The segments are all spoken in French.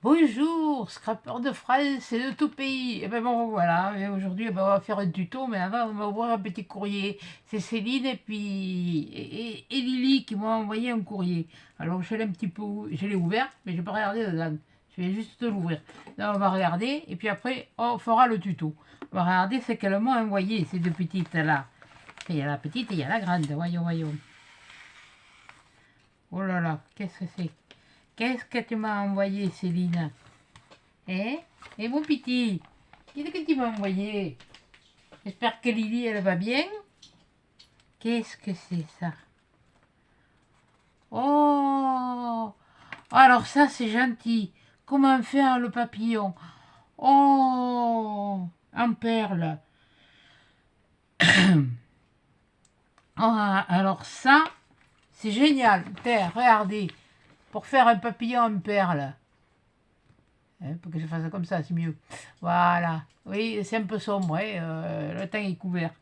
Bonjour, scrapeur de France et de tout pays. Et ben bon, voilà, et aujourd'hui on va faire un tuto, mais avant on va ouvrir un petit courrier. C'est Céline et puis et Lily qui m'ont envoyé un courrier. Alors je l'ai un petit peu, je l'ai ouvert, mais je vais pas regarder dedans. Je vais juste l'ouvrir. Là on va regarder et puis après on fera le tuto. On va regarder ce qu'elles m'ont envoyé, ces deux petites là. Il y a la petite et il y a la grande, voyons, voyons. Oh là là, qu'est-ce que c'est? Qu'est-ce que tu m'as envoyé, Céline? Hein? Et mon petit, qu'est-ce que tu m'as envoyé? J'espère que Lily, elle va bien. Qu'est-ce que c'est ça? Oh! Alors ça, c'est gentil. Comment faire le papillon? Oh! En perles. Ah, alors ça, c'est génial. Tiens, regardez. Pour faire un papillon en perles. Hein, pour que je fasse comme ça, c'est mieux. Voilà. Oui, c'est un peu sombre, hein, le temps est couvert.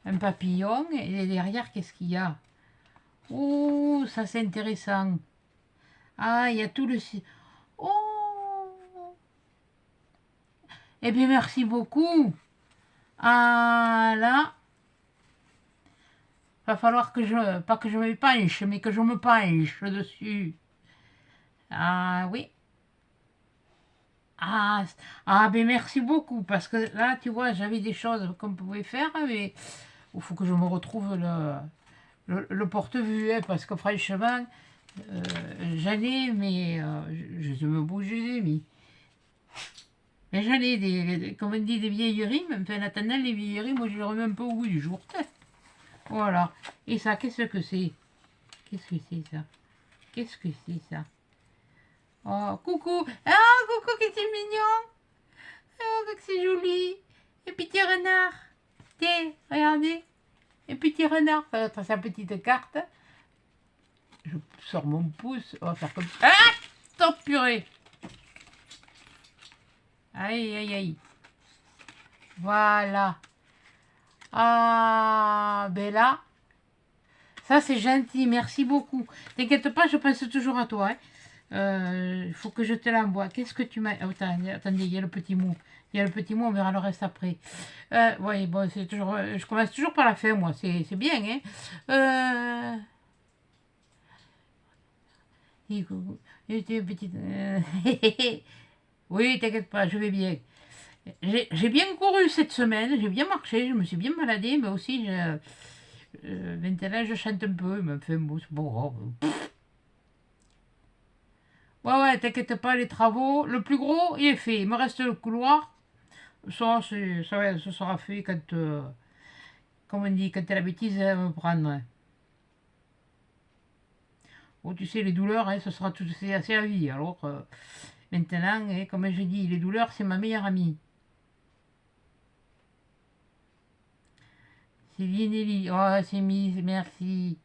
Un papillon, et derrière, qu'est-ce qu'il y a? Oh, ça c'est intéressant. Ah, il y a tout le... Oh! Eh bien, merci beaucoup. Ah, là, va falloir que je... Pas que je me penche, mais que je me penche dessus. Ah, oui. Ah, ben merci beaucoup, parce que là, tu vois, j'avais des choses qu'on pouvait faire, mais il faut que je me retrouve le porte-vue, hein, parce que franchement, j'en ai, mais je me bouge les mis. Mais j'en ai comme on dit, des vieilleries, mais enfin, en attendant les vieilleries, moi je les remets un peu au goût du jour. Voilà. Et ça, qu'est-ce que c'est? Qu'est-ce que c'est ça? Qu'est-ce que c'est ça? Oh, coucou! Ah, coucou, que c'est mignon! Oh, que c'est joli! Un petit renard! Tiens, regardez! Un petit renard! Ça va être sa petite carte. Je sors mon pouce, on va faire comme ça. Ah! Stop, purée! Aïe, aïe, aïe! Voilà! Ah, ben là, ça c'est gentil, merci beaucoup. T'inquiète pas, je pense toujours à toi. Il faut que je te l'envoie. Qu'est-ce que tu m'as... Oh, attendez, il y a le petit mot. Il y a le petit mot, on verra le reste après. Oui, bon, c'est toujours... je commence toujours par la fin, moi. C'est bien, hein. Petite... Oui, t'inquiète pas, je vais bien. J'ai bien couru cette semaine, j'ai bien marché, je me suis bien baladée, mais aussi, maintenant, je chante un peu, mais enfin, bon, c'est pas grave. Ouais, ouais, t'inquiète pas, les travaux, le plus gros, il est fait. Il me reste le couloir. Ça sera fait quand, comme on dit, quand la bêtise elle va me prendre. Bon, tu sais, les douleurs, hein, ce sera tout c'est assez à vie. Alors, maintenant, hein, comme je dis, les douleurs, c'est ma meilleure amie. C'est Lily. Oh, c'est mise, merci.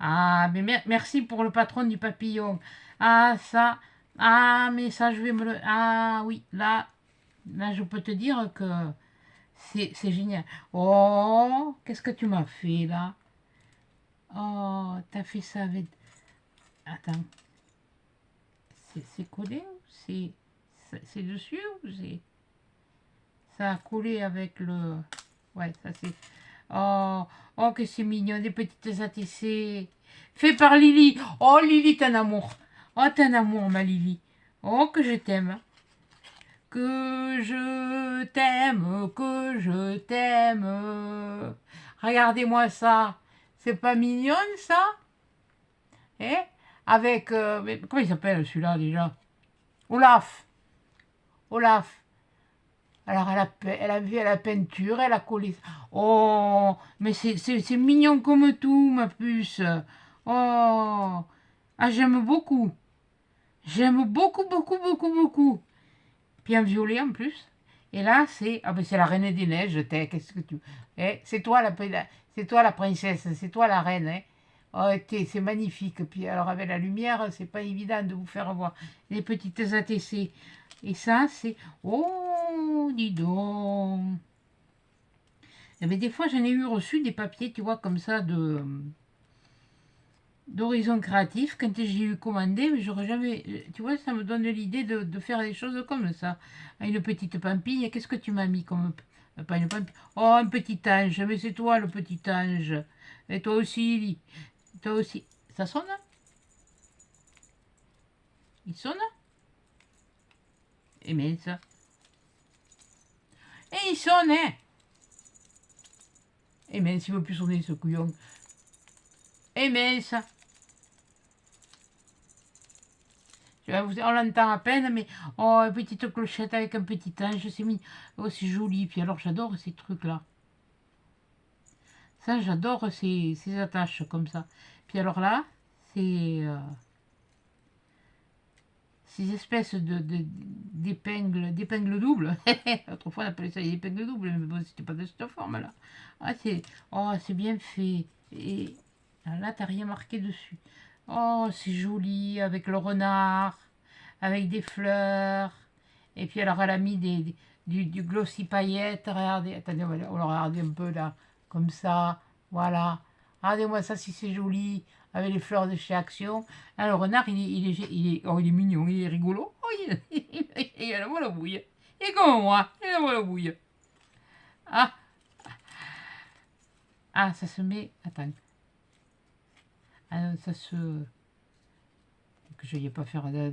Ah, mais merci pour le patron du papillon. Ah, ça. Ah, mais ça, je vais me le... Ah, oui, là, je peux te dire que c'est génial. Oh, qu'est-ce que tu m'as fait, là? Oh, t'as fait ça avec... Attends, c'est collé ou c'est dessus ou c'est... Ça a collé avec le... Ouais, ça c'est... Oh, oh, que c'est mignon, des petites ATC. Fait par Lily. Oh, Lily, t'es un amour. Oh, t'es un amour, ma Lily. Oh, que je t'aime. Que je t'aime, que je t'aime. Regardez-moi ça. C'est pas mignon, ça? Eh? Avec... mais comment il s'appelle, celui-là, déjà? Olaf. Olaf. Alors, elle a vu la peinture, elle a collé. Oh, mais c'est mignon comme tout, ma puce. Oh, ah, j'aime beaucoup. J'aime beaucoup, beaucoup, beaucoup, beaucoup. Puis un violet en plus. Et là, c'est ah ben c'est la reine des neiges. Qu'est-ce que tu... Eh, c'est toi la princesse, c'est toi la reine. Hein. Oh, c'est magnifique. Puis alors avec la lumière, c'est pas évident de vous faire voir les petites ATC. Et ça, c'est... Oh, dis donc. Et bien, des fois, j'en ai eu reçu des papiers, tu vois, comme ça, d'Horizon Créatif. Quand j'ai eu commandé, mais j'aurais jamais... Tu vois, ça me donne l'idée de faire des choses comme ça. Une petite pampille, qu'est-ce que tu m'as mis comme... Pas une pampille. Oh, un petit ange, mais c'est toi le petit ange. Et toi aussi, toi aussi. Ça sonne? Il sonne? Eh bien, ça. Et il sonne, hein? Eh bien, s'il veut plus sonner, ce couillon. Eh bien, ça. On l'entend à peine, mais oh, une petite clochette avec un petit ange, c'est mis. Oh, c'est joli. Puis alors, j'adore ces trucs-là. Ça, j'adore ces attaches comme ça. Puis alors là, c'est ces espèces d'épingles doubles. Autrefois, on appelait ça des épingles doubles, mais bon, c'était pas de cette forme-là. Ah, c'est bien fait. Et là, t'as rien marqué dessus. Oh, c'est joli, avec le renard, avec des fleurs. Et puis alors, elle a mis du glossy paillette. Regardez, attendez, on va le regarder un peu là, comme ça. Voilà. Regardez-moi ça, si c'est joli, avec les fleurs de chez Action. Ah, le renard, oh, il est mignon, il est rigolo. Oh, il a la moelle à bouille. Il est comme moi, il a la moelle à bouille. Ah, ah, ça se met. Attends. Ah, non, ça se. Que je n'aille pas faire de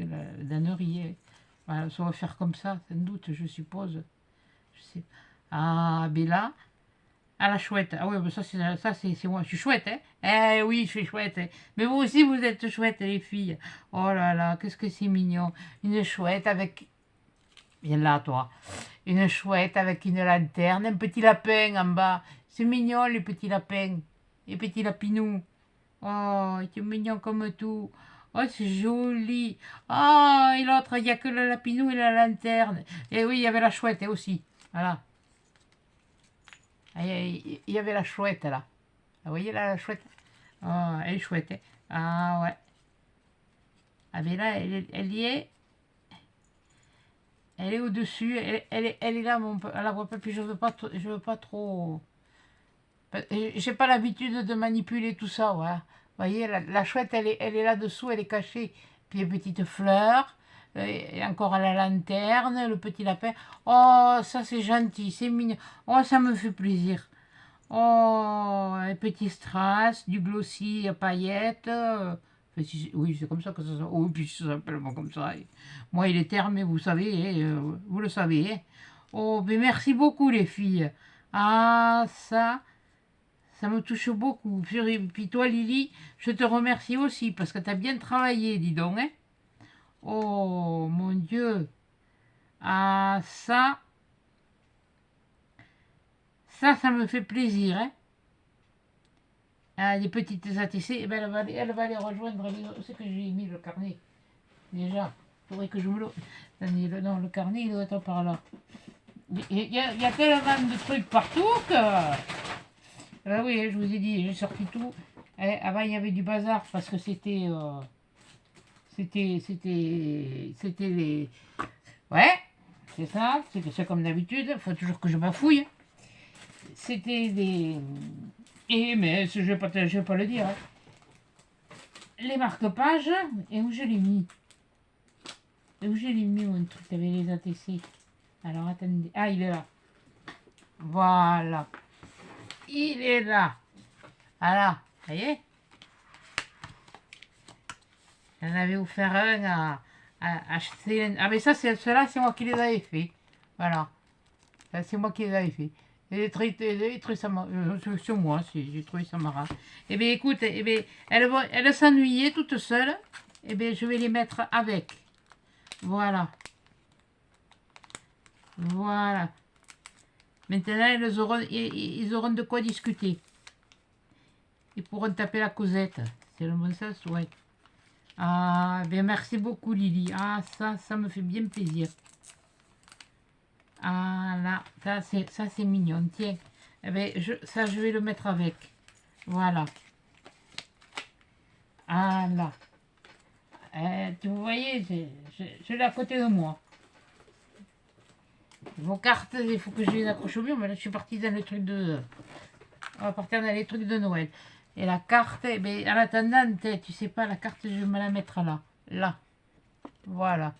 la dannerie. Voilà, ça va faire comme ça, sans doute, je suppose. Je sais. Ah, ben là, ah la chouette. Ah oui, ben c'est moi. Je suis chouette, hein? Eh oui, je suis chouette, hein. Mais vous aussi, vous êtes chouettes, les filles. Oh là là, qu'est-ce que c'est mignon. Une chouette avec... Viens là, toi. Une chouette avec une lanterne, un petit lapin en bas. C'est mignon, les petits lapins. Les petits lapinous. Oh, il est mignon comme tout. Oh, c'est joli. Ah, et l'autre, il n'y a que le lapinou et la lanterne. Et oui, il y avait la chouette aussi. Voilà. Ah, il y avait la chouette là. Vous voyez là, la chouette? Oh, elle est chouette, hein. Ah ouais. Ah mais là, elle y est. Elle est au-dessus. Elle est là, elle la voit pas. Puis je veux pas trop. J'ai pas l'habitude de manipuler tout ça, ouais. Vous voyez, la chouette, elle est là-dessous, elle est cachée. Puis les petites fleurs, et encore à la lanterne, le petit lapin. Oh, ça c'est gentil, c'est mignon. Oh, ça me fait plaisir. Oh, les petits strass, du glossy à paillettes. Oui, c'est comme ça que ça s'appelle. Oui, puis ça s'appelle pas comme ça. Moi, il est terme, vous savez, hein, vous le savez. Hein. Oh, mais merci beaucoup, les filles. Ah, ça me touche beaucoup. Puis toi, Lily, je te remercie aussi parce que tu as bien travaillé, dis donc. Hein. Oh, mon Dieu. Ah, ça me fait plaisir. Hein. Ah, les petites ATC, eh ben, elle va les rejoindre. C'est que j'ai mis le carnet déjà. Il faudrait que je me le... Attendez, non, le carnet, il doit être par là. Il y a tellement de trucs partout que... Ah oui, je vous ai dit, j'ai sorti tout. Avant, il y avait du bazar parce que c'était les... Ouais, c'est ça, c'est comme d'habitude. Il faut toujours que je bafouille. C'était des... mais je vais pas le dire. Hein. Les marque-pages, et où je l'ai mis? Et où je l'ai mis, mon truc avec les ATC? Alors, attendez. Ah, il est là. Voilà. Il est là. Voilà. Vous voyez? J'en avais offert un à acheter. Ah, mais ça, ceux-là, c'est moi qui les avais fait. Voilà. Ça, c'est moi qui les avais fait. Et les trucs, ça m'a. Sur moi, j'ai trouvé ça marrant. Eh bien, écoute, eh bien, elle s'ennuyait toute seule. Eh bien, je vais les mettre avec. Voilà. Voilà. Maintenant, ils auront de quoi discuter. Ils pourront taper la causette. C'est le bon sens, ouais. Ah, bien merci beaucoup Lily. Ah, ça me fait bien plaisir. Ah là, ça c'est mignon. Tiens, eh bien, je vais le mettre avec. Voilà. Ah là. Tu voyez, je l'ai à côté de moi. Vos cartes, il faut que je les accroche au mur, mais là je suis partie dans le truc de... On va partir dans les trucs de Noël. Et la carte, eh ben, en attendant, tu sais pas, la carte, je vais me la mettre là. Là. Voilà.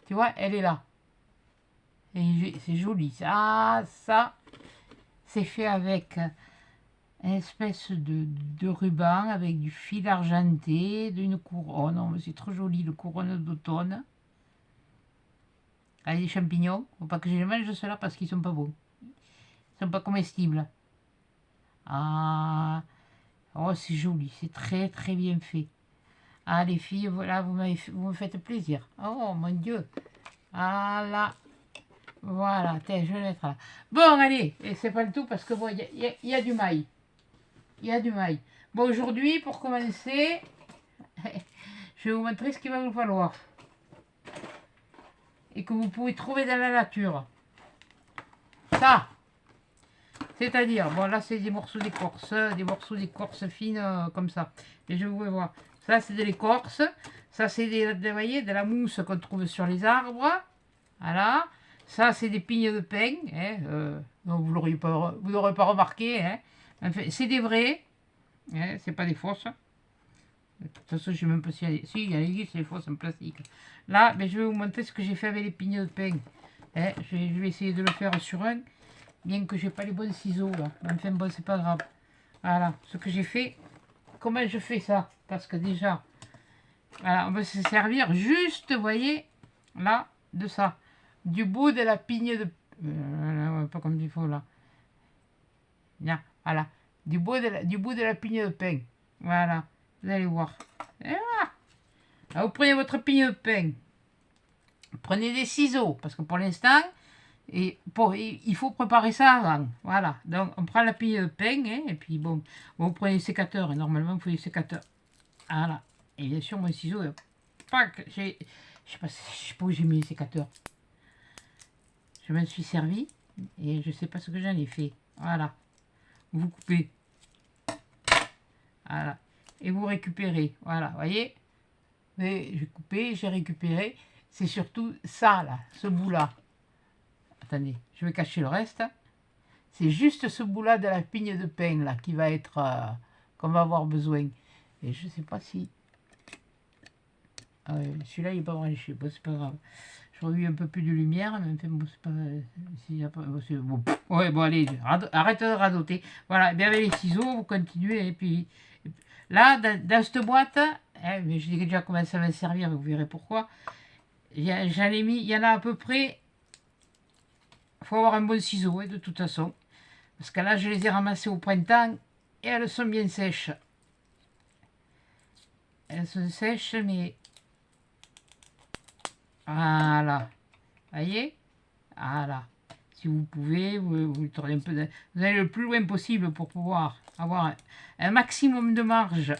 Tu vois, elle est là. Et c'est joli. Ah, ça, c'est fait avec une espèce de ruban, avec du fil argenté, d'une couronne. Oh, mais c'est trop joli, le couronne d'automne. Avec des champignons. Faut pas que je les mange ceux-là parce qu'ils sont pas bons. Ils sont pas comestibles. Ah, oh, c'est joli, c'est très très bien fait. Ah, les filles, voilà, vous me faites plaisir. Oh, mon Dieu. Ah là, voilà, tiens, je vais le mettre là. Bon, allez, et c'est pas le tout parce que bon, il y a du mail. Il y a du mail. Bon, aujourd'hui, pour commencer, je vais vous montrer ce qu'il va vous falloir. Et que vous pouvez trouver dans la nature. Ça, c'est-à-dire, bon là c'est des morceaux d'écorce fines comme ça. Et je vous vais voir. Ça c'est de l'écorce. Ça c'est vous voyez, de la mousse qu'on trouve sur les arbres. Voilà. Ça c'est des pignes de pin. Hein, donc vous l'aurez pas remarqué. Hein. Enfin, c'est des vrais. Hein, c'est pas des fausses. De toute façon, je sais même pas si il y a les c'est des fausses en plastique. Là, ben, je vais vous montrer ce que j'ai fait avec les pignes de pin. Hein, je vais essayer de le faire sur un. Bien que j'ai pas les bons ciseaux là. Mais enfin bon, c'est pas grave. Voilà, ce que j'ai fait. Comment je fais ça? Parce que déjà, voilà, on va se servir juste, vous voyez, là, de ça. Du bout de la pigne de... pas comme il faut là. Là, voilà. Du bout de la pigne de pain. Voilà. Vous allez voir. Et voilà. Alors, vous prenez votre pigne de pain. Prenez des ciseaux. Parce que pour l'instant... il faut préparer ça avant. Voilà. Donc, on prend la pile de pain, hein, et puis bon, vous prenez le sécateur, et normalement, il faut le sécateur. Voilà. Et bien sûr, mon ciseau, je sais pas où j'ai mis le sécateur. Je m'en suis servi, et je sais pas ce que j'en ai fait. Voilà. Vous coupez. Voilà. Et vous récupérez. Voilà, vous voyez. J'ai coupé, j'ai récupéré. C'est surtout ça, là, ce bout-là. Attendez, je vais cacher le reste. C'est juste ce bout-là de la pigne de pain là qui va être qu'on va avoir besoin. Et je sais pas si celui-là il est pas branché. Bon, c'est pas grave. J'aurais eu un peu plus de lumière, mais enfin, bon, c'est pas bon. Ouais, bon allez, arrête de radoter. Voilà, et bien avec les ciseaux, vous continuez et puis là dans cette boîte, hein, mais je dis déjà comment ça va servir, vous verrez pourquoi. J'en ai mis, il y en a à peu près. Il faut avoir un bon ciseau, hein, de toute façon. Parce que là, je les ai ramassées au printemps et elles sont bien sèches. Elles sont sèches, mais... Voilà. Voyez? Voilà. Si vous pouvez, vous tournez un peu... Vous allez le plus loin possible pour pouvoir avoir un maximum de marge.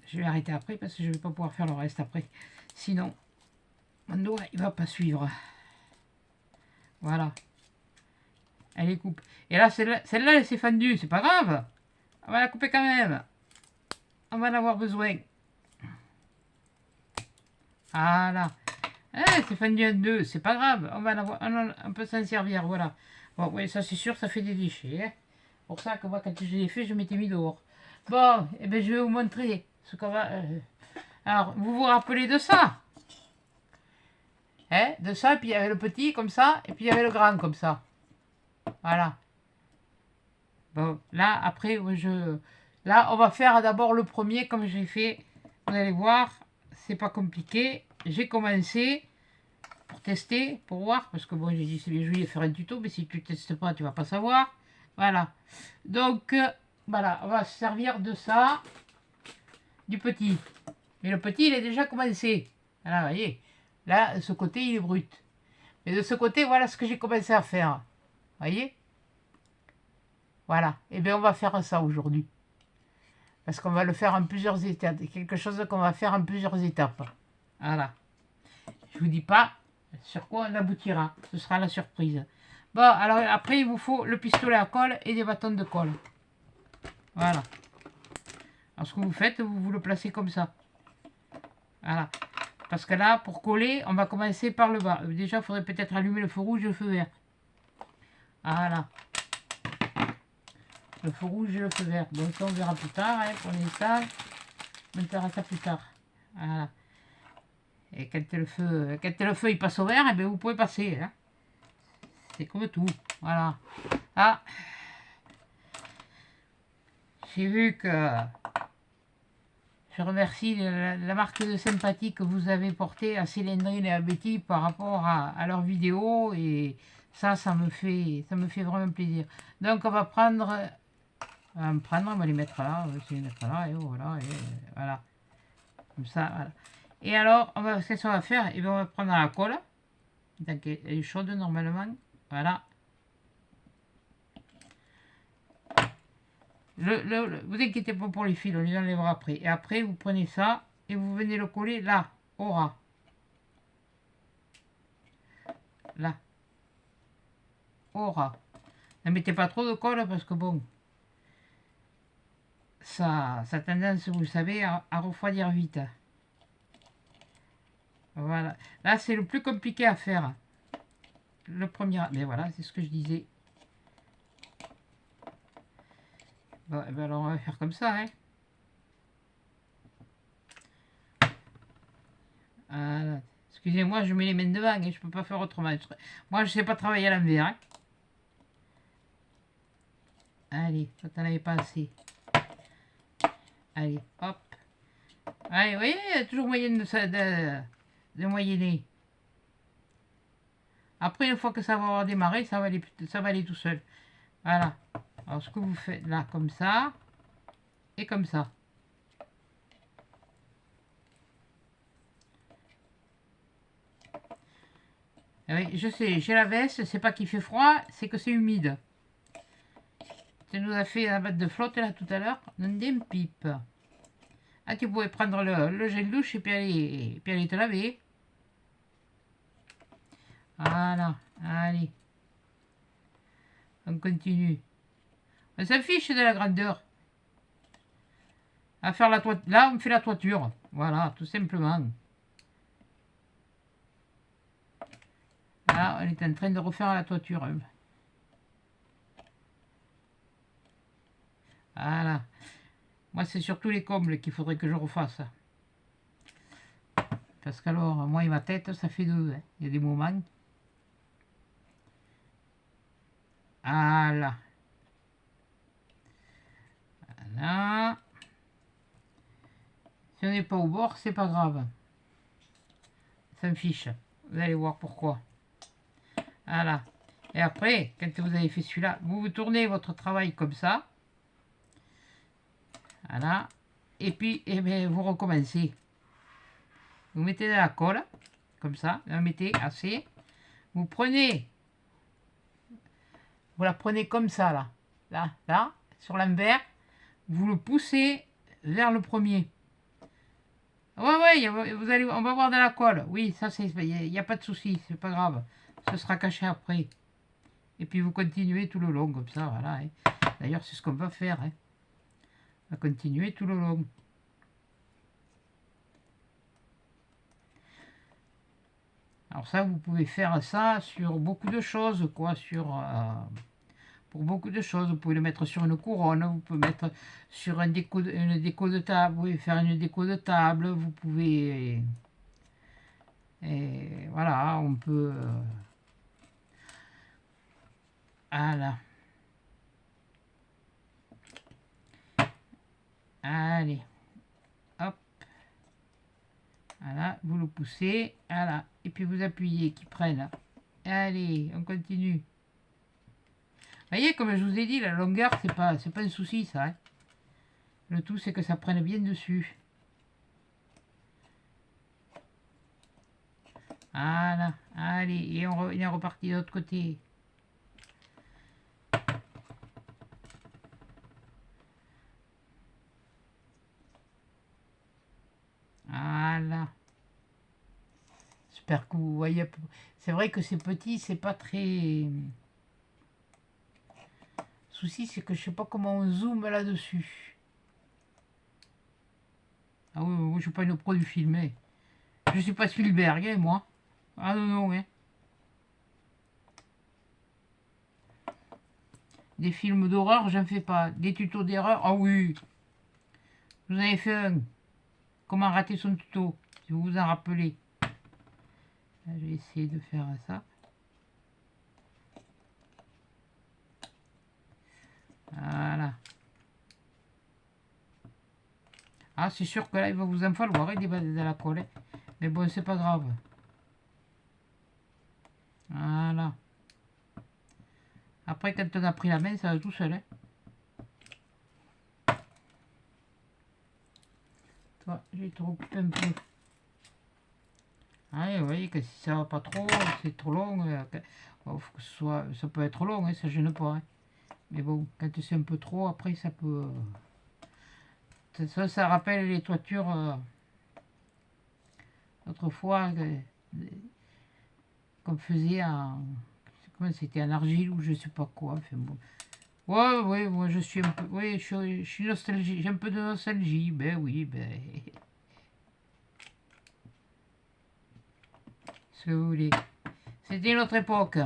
Je vais arrêter après parce que je ne vais pas pouvoir faire le reste après. Sinon, mon doigt, il ne va pas suivre. Voilà. Elle les coupe. Et là, celle-là, elle s'est fendue. C'est pas grave. On va la couper quand même. On va en avoir besoin. Voilà. C'est fendu en deux. C'est pas grave. On va en avoir, on peut s'en servir. Voilà. Bon, oui, ça c'est sûr, ça fait des déchets. Hein. Pour ça que moi, quand je l'ai fait, je m'étais mis dehors. Bon, eh ben, je vais vous montrer ce qu'on va... Alors, vous vous rappelez de ça? Hein, de ça, puis il y avait le petit comme ça, et puis il y avait le grand comme ça. Voilà. Bon, là, après, là, on va faire d'abord le premier comme j'ai fait. Vous allez voir, c'est pas compliqué. J'ai commencé pour tester, pour voir, parce que bon, j'ai dit c'est bien joli de faire un tuto, mais si tu ne testes pas, tu vas pas savoir. Voilà. Donc, voilà, on va se servir de ça, du petit. Mais le petit, il est déjà commencé. Voilà, vous voyez. Là, ce côté, il est brut. Mais de ce côté, voilà ce que j'ai commencé à faire. Vous voyez? Voilà. Et bien, on va faire ça aujourd'hui. Parce qu'on va le faire en plusieurs étapes. C'est quelque chose qu'on va faire en plusieurs étapes. Voilà. Je vous dis pas sur quoi on aboutira. Ce sera la surprise. Bon, alors après, il vous faut le pistolet à colle et des bâtons de colle. Voilà. Alors, ce que vous faites, vous le placez comme ça. Voilà. Parce que là, pour coller, on va commencer par le bas. Déjà, il faudrait peut-être allumer le feu rouge et le feu vert. Voilà. Le feu rouge et le feu vert. Donc ça, on verra plus tard. Hein, prenez ça. On verra ça plus tard. Voilà. Et quand le feu il passe au vert, eh bien, vous pouvez passer. Hein. C'est comme tout. Voilà. Ah. J'ai vu que... Je remercie la marque de sympathie que vous avez portée à Cylindrine et à Betty par rapport à leurs vidéos. Et ça me fait vraiment plaisir. Donc on va prendre... On va les mettre là. Et voilà. Et voilà. Comme ça, voilà. Et alors, qu'est-ce qu'on va faire? Et bien, on va prendre la colle. Donc, elle est chaude normalement. Voilà. Vous inquiétez pas pour les fils, on les enlèvera après. Et après, vous prenez ça et vous venez le coller là, au ras. Là. Au ras. Ne mettez pas trop de colle parce que bon, ça a tendance, vous le savez, à refroidir vite. Voilà. Là, c'est le plus compliqué à faire. Le premier. Mais voilà, c'est ce que je disais. Bon, ben alors, on va faire comme ça, hein. Voilà. Excusez-moi, je mets les mains devant, et je peux pas faire autrement. Moi, je sais pas travailler à l'envers, hein. Allez, toi, t'en avais pas assez. Allez, hop. Allez, vous voyez, il y a toujours moyen de moyenner. Après, une fois que ça va avoir démarré, ça va aller tout seul. Voilà. Alors, ce que vous faites là, comme ça, et comme ça. Ah oui, je sais, j'ai la veste, c'est pas qu'il fait froid, c'est que c'est humide. Ça nous a fait la batte de flotte là tout à l'heure, non des pipe. Ah, tu pouvais prendre le gel douche et puis aller te laver. Voilà, allez. On continue. On s'en fiche de la grandeur. À faire la toiture. Là, on fait la toiture. Voilà, tout simplement. Là, on est en train de refaire la toiture. Voilà. Moi, c'est surtout les combles qu'il faudrait que je refasse. Parce qu'alors, moi et ma tête, ça fait deux. Hein. Il y a des moments. Voilà. Voilà. Si on n'est pas au bord, c'est pas grave. Ça me fiche. Vous allez voir pourquoi. Voilà. Et après, quand vous avez fait celui-là, vous tournez votre travail comme ça. Voilà. Et puis, eh bien, vous recommencez. Vous mettez de la colle, comme ça. Vous mettez assez. Vous prenez. Vous la prenez comme ça, là. Là, sur l'envers. Vous le poussez vers le premier. Ouais, on va voir de la colle. Oui, ça, il n'y a pas de souci, c'est pas grave. Ce sera caché après. Et puis vous continuez tout le long, comme ça, voilà. Hein. D'ailleurs, c'est ce qu'on va faire. Hein. On va continuer tout le long. Alors ça, vous pouvez faire ça sur beaucoup de choses, quoi. Pour beaucoup de choses, vous pouvez le mettre sur une couronne, vous pouvez mettre sur une déco de table, vous pouvez faire une déco de table, vous pouvez... Et voilà, on peut... Voilà. Allez. Hop. Voilà, vous le poussez. Voilà. Et puis vous appuyez, qu'il prenne. Allez, on continue. Vous voyez, comme je vous ai dit, la longueur, c'est pas un souci, ça. Hein. Le tout, c'est que ça prenne bien dessus. Voilà. Allez, et on est reparti de l'autre côté. Voilà. J'espère que vous voyez. C'est vrai que c'est petit, c'est pas très... Le souci, c'est que je sais pas comment on zoome là-dessus. Ah oui, moi je suis pas une pro du film. Je suis pas Spielberg, hein, moi. Ah non, non, hein. Des films d'horreur, j'en fais pas. Des tutos d'erreur, ah oui. Vous avez fait un. Comment rater son tuto, si vous vous en rappelez. Je vais essayer de faire ça. Voilà. Ah, c'est sûr que là, il va vous en falloir des bases de la colle. Mais bon, c'est pas grave. Voilà. Après, quand on a pris la main, ça va tout seul. Hein. Toi, j'ai trop coupé un peu. Ah, vous voyez que si ça va pas trop, c'est trop long. Faut que ce soit, ça peut être long, hein, ça gêne pas. Hein. Mais bon, quand c'est un peu trop, après, ça peut... Ça rappelle les toitures autrefois qu'on faisait en... Comment c'était, en argile ou je sais pas quoi. Enfin, bon. Ouais, ouais, moi je suis un peu... Oui, je suis nostalgique, j'ai un peu de nostalgie. Ben oui, ben... Ce que vous voulez. C'était une autre époque.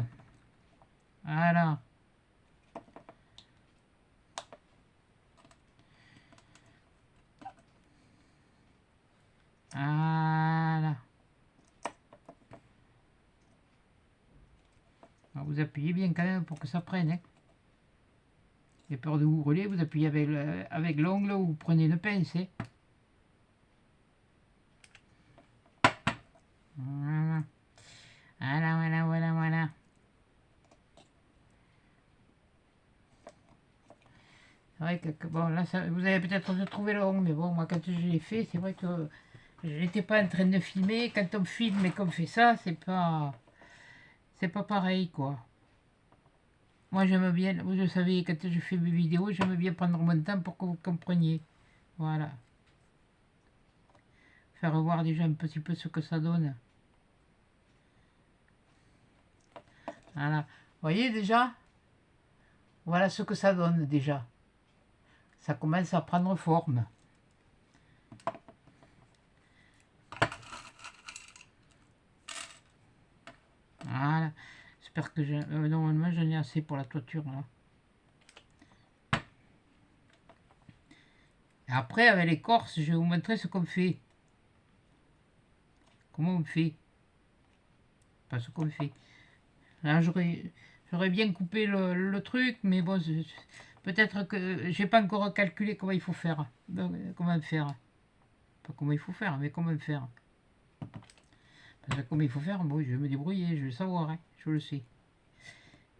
Voilà. Voilà. Alors vous appuyez bien quand même pour que ça prenne. Hein. J'ai peur de vous brûler, vous appuyez avec l'ongle ou vous prenez une pince. Hein. Voilà. Voilà, voilà, voilà, voilà. C'est vrai que bon, là, ça, vous avez peut-être trouvé long, mais bon, moi, quand je l'ai fait, c'est vrai que je n'étais pas en train de filmer. Quand on filme et qu'on fait ça, c'est pas pareil, quoi. Moi, j'aime bien, vous savez, quand je fais mes vidéos, j'aime bien prendre mon temps pour que vous compreniez. Voilà. Faire voir déjà un petit peu ce que ça donne. Voilà. Vous voyez déjà? Voilà ce que ça donne déjà. Ça commence à prendre forme. Voilà. J'espère que j'ai... normalement, j'en ai assez pour la toiture, là. Après, avec l'écorce, je vais vous montrer ce qu'on fait. Comment on fait. Pas ce qu'on fait. Là, j'aurais bien coupé le truc, mais bon, peut-être que j'ai pas encore calculé comment il faut faire. Comment faire. Pas comment il faut faire, mais comment faire. Parce que comment il faut faire, bon, je vais me débrouiller, je vais savoir, hein, je le sais.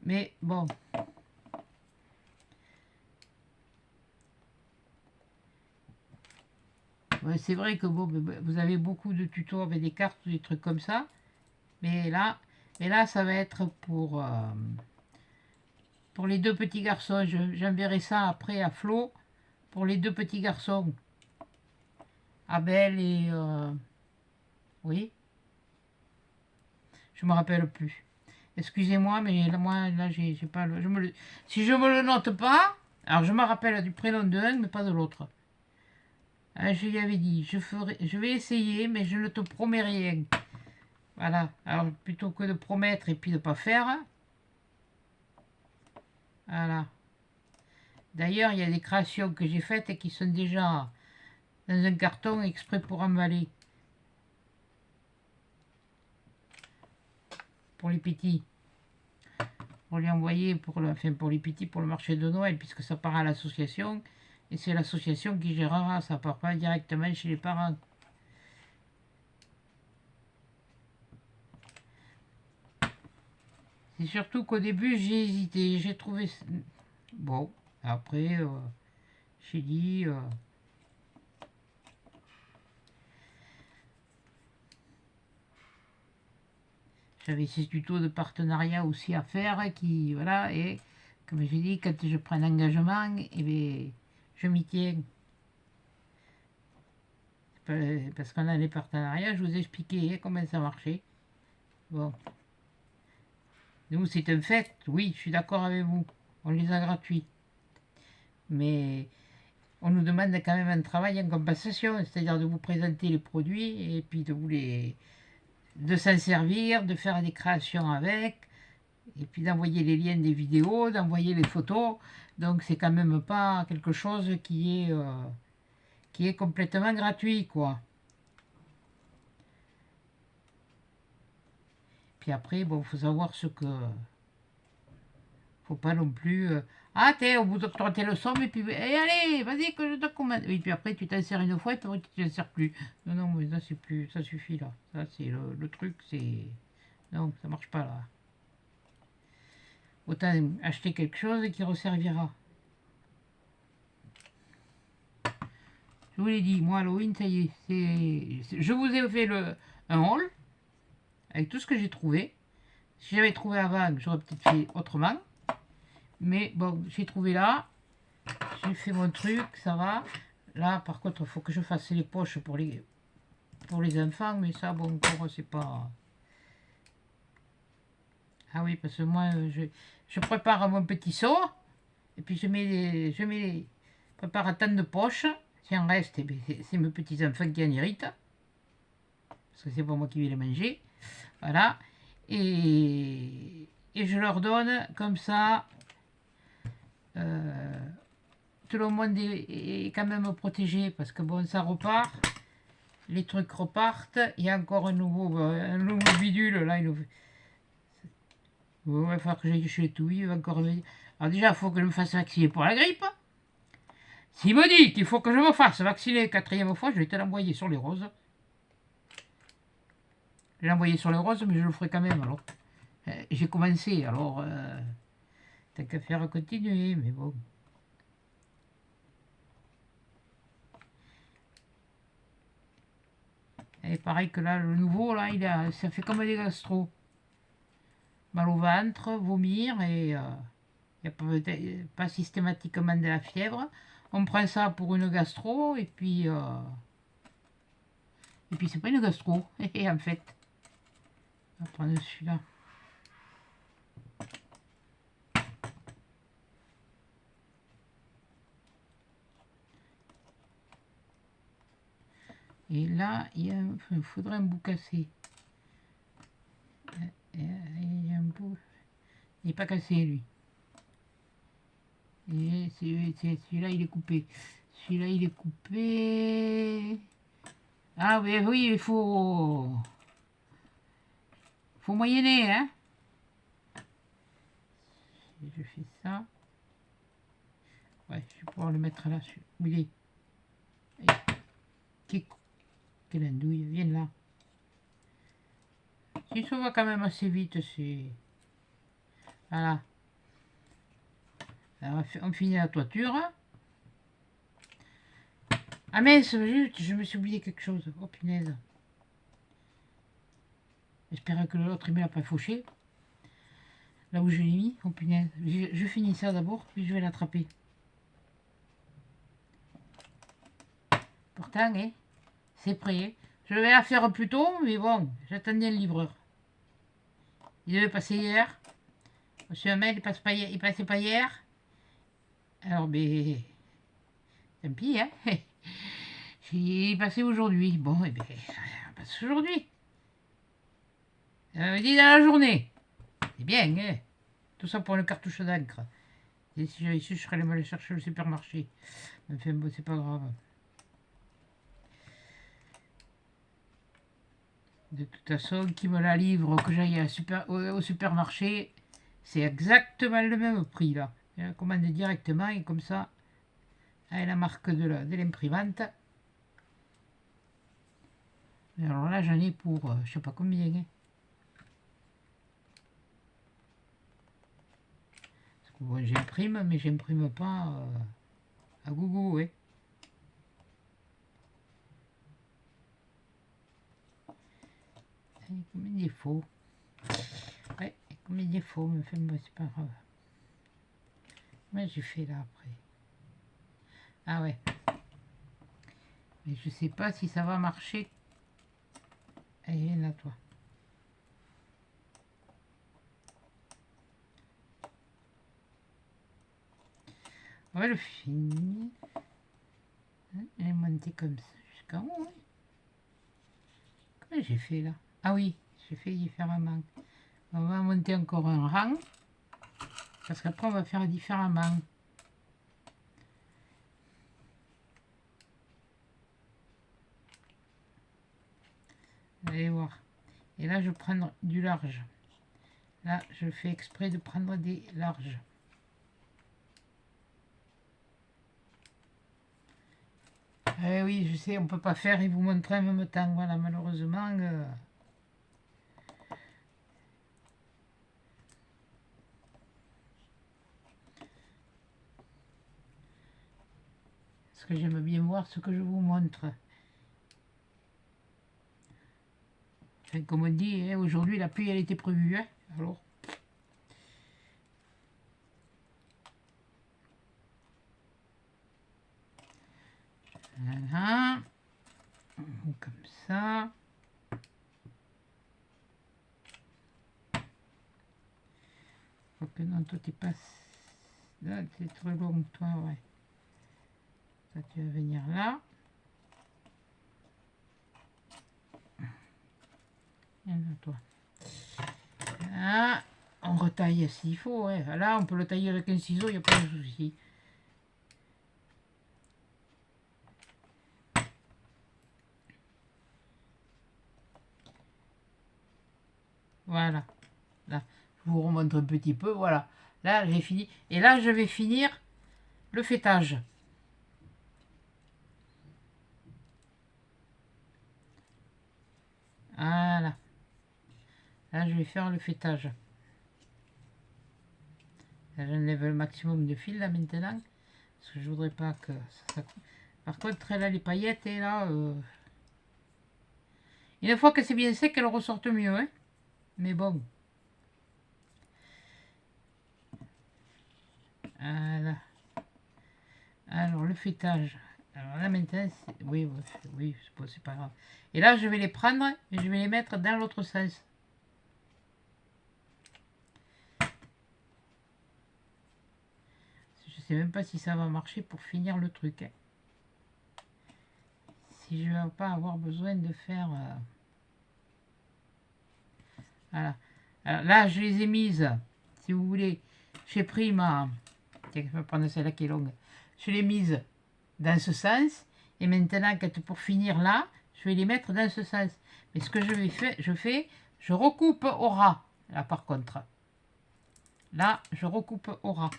Mais bon. Ouais, c'est vrai que bon, vous avez beaucoup de tutos avec des cartes ou des trucs comme ça. Mais là ça va être pour les deux petits garçons. J'enverrai ça après à Flo pour les deux petits garçons. Abel et... oui, je me rappelle plus. Excusez-moi, mais là, moi, là, j'ai pas le... si je me le note pas, alors je me rappelle du prénom de l'un, mais pas de l'autre. Je lui avais dit, je vais essayer, mais je ne te promets rien. Voilà. Alors, plutôt que de promettre et puis de pas faire. Voilà. D'ailleurs, il y a des créations que j'ai faites et qui sont déjà dans un carton exprès pour emballer. Pour les petits. Pour les envoyer, enfin pour les petits, pour le marché de Noël, puisque ça part à l'association. Et c'est l'association qui gérera, ça part pas directement chez les parents. C'est surtout qu'au début, j'ai hésité. J'ai trouvé... Bon, après, j'ai dit... j'avais ces tutos de partenariat aussi à faire, qui... Voilà, et comme j'ai dit, quand je prends un engagement, eh bien, je m'y tiens. Parce qu'on a les partenariats, je vous ai expliqué hein, comment ça marchait. Bon. Nous, c'est un fait, oui, je suis d'accord avec vous. On les a gratuits. Mais on nous demande quand même un travail en compensation, c'est-à-dire de vous présenter les produits et puis de s'en servir, de faire des créations avec, et puis d'envoyer les liens des vidéos, d'envoyer les photos. Donc c'est quand même pas quelque chose qui est complètement gratuit, quoi. Puis après, bon, faut savoir ce que... Faut pas non plus... ah, t'es au bout de ton tes leçons, et puis... allez, vas-y, que je te commande. Et puis après, tu t'insères une fois, et puis tu t'insères plus. Non, non, mais ça, c'est plus... Ça suffit, là. Ça, c'est le truc, c'est... Non, ça marche pas, là. Autant acheter quelque chose qui resservira. Je vous l'ai dit, moi, Halloween, ça y est. Je vous ai fait un haul, avec tout ce que j'ai trouvé. Si j'avais trouvé avant, j'aurais peut-être fait autrement. Mais bon, j'ai trouvé là. J'ai fait mon truc, ça va. Là, par contre, il faut que je fasse les poches pour les enfants. Mais ça, bon, encore, c'est pas... Ah oui, parce que moi, je prépare mon petit seau. Et puis, je mets les préparateurs de poche. Si en reste, eh bien, c'est mes petits enfants qui en héritent. Parce que c'est pas moi qui vais les manger. Voilà. Et je leur donne comme ça. Tout le monde est quand même protégé parce que bon, ça repart. Les trucs repartent. Il y a encore un nouveau bidule là. Il va falloir que j'aille chez les touilles. Il va encore... Alors déjà, il faut que je me fasse vacciner pour la grippe. S'il me dit qu'il faut que je me fasse vacciner 4e fois, je vais te l'envoyer sur les roses. Je vais l'envoyer sur les roses, mais je le ferai quand même. Alors, j'ai commencé. Alors, t'as qu'à faire continuer, mais bon. Et pareil que là, le nouveau, là, ça fait comme des gastro. Mal au ventre, vomir, et il n'y a pas systématiquement de la fièvre. On prend ça pour une gastro, et puis c'est pas une gastro, et en fait. On va prendre celui-là. Et là, il faudrait un bout cassé. Il y a un bout. Il n'est pas cassé, lui. Et celui-là, il est coupé. Celui-là, il est coupé. Ah oui, oui, il faut moyenner, hein. Si je fais ça. Ouais, je vais pouvoir le mettre là. Où il est? Quelle andouille, viens là. Si ça va quand même assez vite, c'est... Voilà. Alors, on finit la toiture. Ah mince, je me suis oublié quelque chose. Oh punaise. J'espère que l'autre il me l'a pas fauché. Là où je l'ai mis. Oh punaise. Je finis ça d'abord, puis je vais l'attraper. Pourtant, hein, c'est prêt. Je vais la faire plus tôt, mais bon, j'attendais le livreur. Il devait passer hier. Monsieur Hamel, il passait pas hier. Alors, ben, tant pis, hein. Il est passé aujourd'hui. Bon, eh bien, il passe aujourd'hui. Dit dans la journée. C'est bien, hein. Tout ça pour une cartouche d'encre. Et si j'avais su, je serais allé me le chercher au supermarché. Enfin, bon, c'est pas grave. De toute façon, qui me la livre, que j'aille au supermarché, c'est exactement le même prix, là. Je la commande directement, et comme ça, avec la marque de l'imprimante. Alors là, j'en ai pour, je sais pas combien, hein. Bon, j'imprime, mais j'imprime pas à gogo, ouais. Combien il faut? Ouais, combien il faut, mais enfin, c'est pas grave. Mais j'ai fait là après. Ah ouais. Mais je sais pas si ça va marcher. Allez, viens là, toi. On va le finir. Elle est montée comme ça jusqu'en haut. Oui. Comment j'ai fait là? Ah oui, j'ai fait différemment. On va monter encore un rang. Parce qu'après on va faire différemment. Vous allez voir. Et là je vais prendre du large. Là je fais exprès de prendre des larges. Eh oui, je sais, on peut pas faire et vous montrer en même temps. Voilà, malheureusement. Parce que j'aime bien voir ce que je vous montre. Enfin, comme on dit, hein, aujourd'hui la pluie elle était prévue. Hein, alors. Voilà. Comme ça. Faut que non, toi t'es pas... Là, c'est trop long, toi, ouais. Ça, tu vas venir là. Et là, toi. Là, on retaille s'il faut, ouais. Là, on peut le tailler avec un ciseau, il n'y a pas de souci. Voilà. Là, je vous remontre un petit peu, voilà. Là, j'ai fini. Et là, je vais finir le fêtage. Voilà. Là, je vais faire le fêtage. Là, j'enlève le maximum de fil, là, maintenant. Parce que je voudrais pas que ça coupe. Par contre, là, les paillettes, et là... Une fois que c'est bien sec, elles ressortent mieux, hein. Mais bon. Voilà. Alors, le fêtage. Alors là, maintenant, oui, oui, c'est pas grave. Et là, je vais les prendre et je vais les mettre dans l'autre sens. Je sais même pas si ça va marcher pour finir le truc. Hein. Si je vais pas avoir besoin de faire... Voilà. Alors là, je les ai mises, si vous voulez. J'ai pris ma... Tiens, je vais prendre celle-là qui est longue. Je l'ai mise dans ce sens. Et maintenant, pour finir là, je vais les mettre dans ce sens. Mais ce que je recoupe au ras. Là, par contre. Là, je recoupe au ras.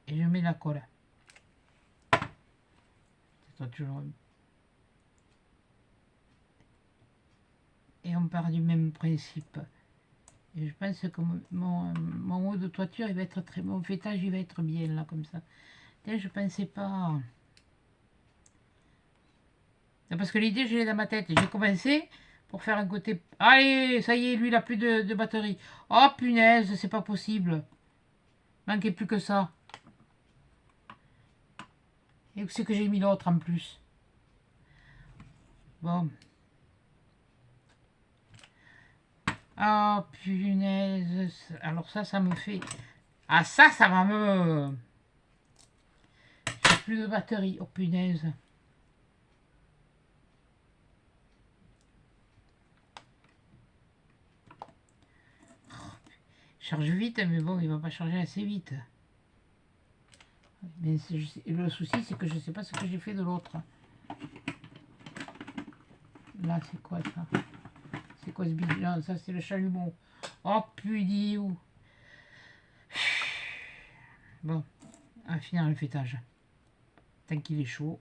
Et je mets la colle. Toujours... Et on part du même principe. Et je pense que mon haut de toiture, il va être très... Mon fêtage, il va être bien, là, comme ça. Tiens, je pensais pas... Parce que l'idée, je l'ai dans ma tête. J'ai commencé pour faire un côté... Allez, ça y est, lui, il n'a plus de batterie. Oh, punaise, c'est pas possible. Manquait plus que ça. Et c'est que j'ai mis l'autre en plus. Bon. Oh, punaise. Alors ça me fait... Ah, ça va me... J'ai plus de batterie. Oh, punaise. Charge vite, mais bon, il va pas charger assez vite. Mais le souci, c'est que je sais pas ce que j'ai fait de l'autre. Là, c'est quoi ça? C'est quoi ce bidon? Non, ça, c'est le chalumeau. Oh, putain. Bon, on va finir le fêtage. Tant qu'il est chaud.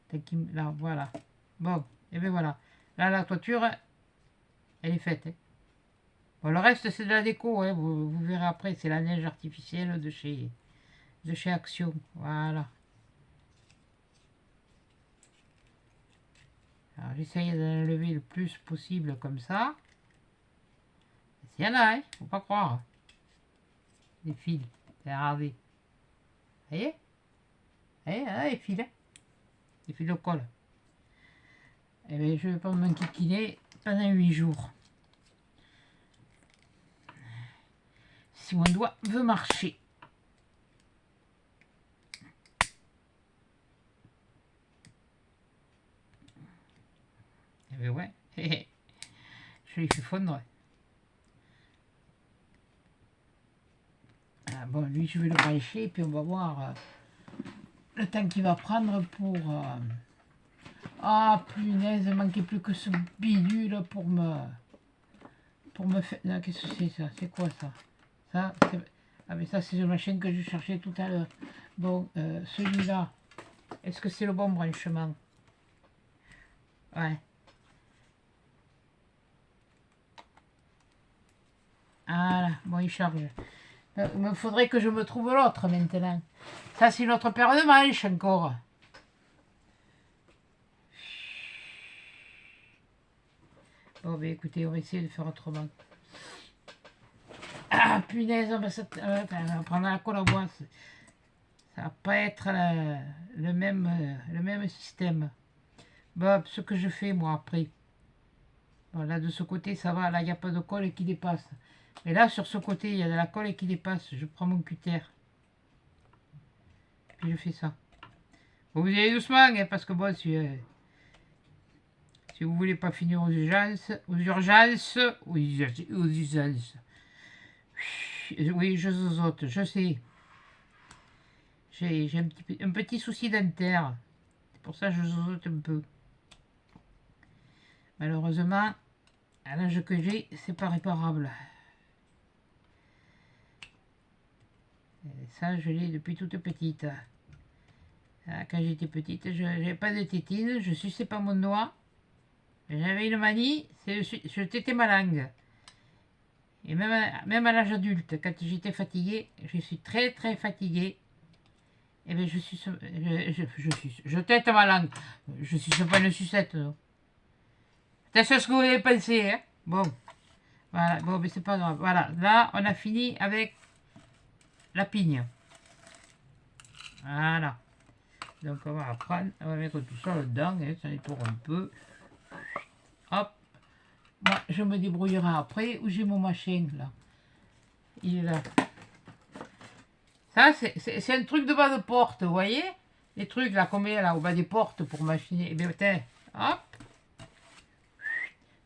Tant qu'il... Là, voilà. Bon, et bien voilà. Là, la toiture, elle est faite. Hein. Bon, le reste, c'est de la déco. Hein. Vous verrez après, c'est la neige artificielle de chez Action. Voilà. Alors, j'essaye d'enlever le plus possible comme ça. Il y en a, hein. Faut pas croire. Des fils. Regardez. Vous voyez? Vous voyez, là, les fils. Hein. Les fils de colle. Et bien, je vais pas m'enquiquiner pendant 8 jours. Si mon doigt veut marcher. Mais ouais, je lui fais fondre. Ah, bon, lui, je vais le brancher, et puis on va voir le temps qu'il va prendre pour... Ah, punaise, il manquait plus que ce bidule pour me... faire... Non, qu'est-ce que c'est ça? C'est quoi ça? Ça, c'est... Ah, mais ça, c'est la machine que je cherchais tout à l'heure. Bon, celui-là, est-ce que c'est le bon branchement? Ouais. Voilà, bon, il charge. Il me faudrait que je me trouve l'autre maintenant. Ça, c'est notre paire de manches encore. Bon, ben écoutez, on va essayer de faire autrement. Ah, punaise, on va prendre la colle à bois. Ça va pas être le même système. Bon, ce que je fais, moi, après. Bon, là, de ce côté, ça va. Là, il n'y a pas de colle qui dépasse. Mais là, sur ce côté, il y a de la colle qui dépasse. Je prends mon cutter. Puis je fais ça. Bon, vous y allez doucement, hein, parce que bon, si vous voulez pas finir aux urgences, oui, je zozote, je sais. J'ai un petit souci dentaire. C'est pour ça que je zozote un peu. Malheureusement, à l'âge que j'ai, c'est pas réparable. Et ça, je l'ai depuis toute petite. Quand j'étais petite, je n'avais pas de tétine, je suçais pas mon doigt. J'avais une manie, je tétais ma langue. Et même à l'âge adulte, quand j'étais fatiguée, je suis très très fatiguée. Et bien je tète ma langue. Je suis pas une sucette. C'est ce que vous avez pensé, hein. Bon, voilà, bon, mais c'est pas grave. Voilà, là, on a fini avec la pigne. Voilà. Donc on va prendre, on va mettre tout ça dedans, hein, ça nettoie un peu. Hop. Moi, je me débrouillerai après où j'ai mon machin là. Il est là. Ça, c'est un truc de bas de porte, vous voyez? Les trucs là qu'on met là au bas des portes pour machiner. Et bien, tiens, hop.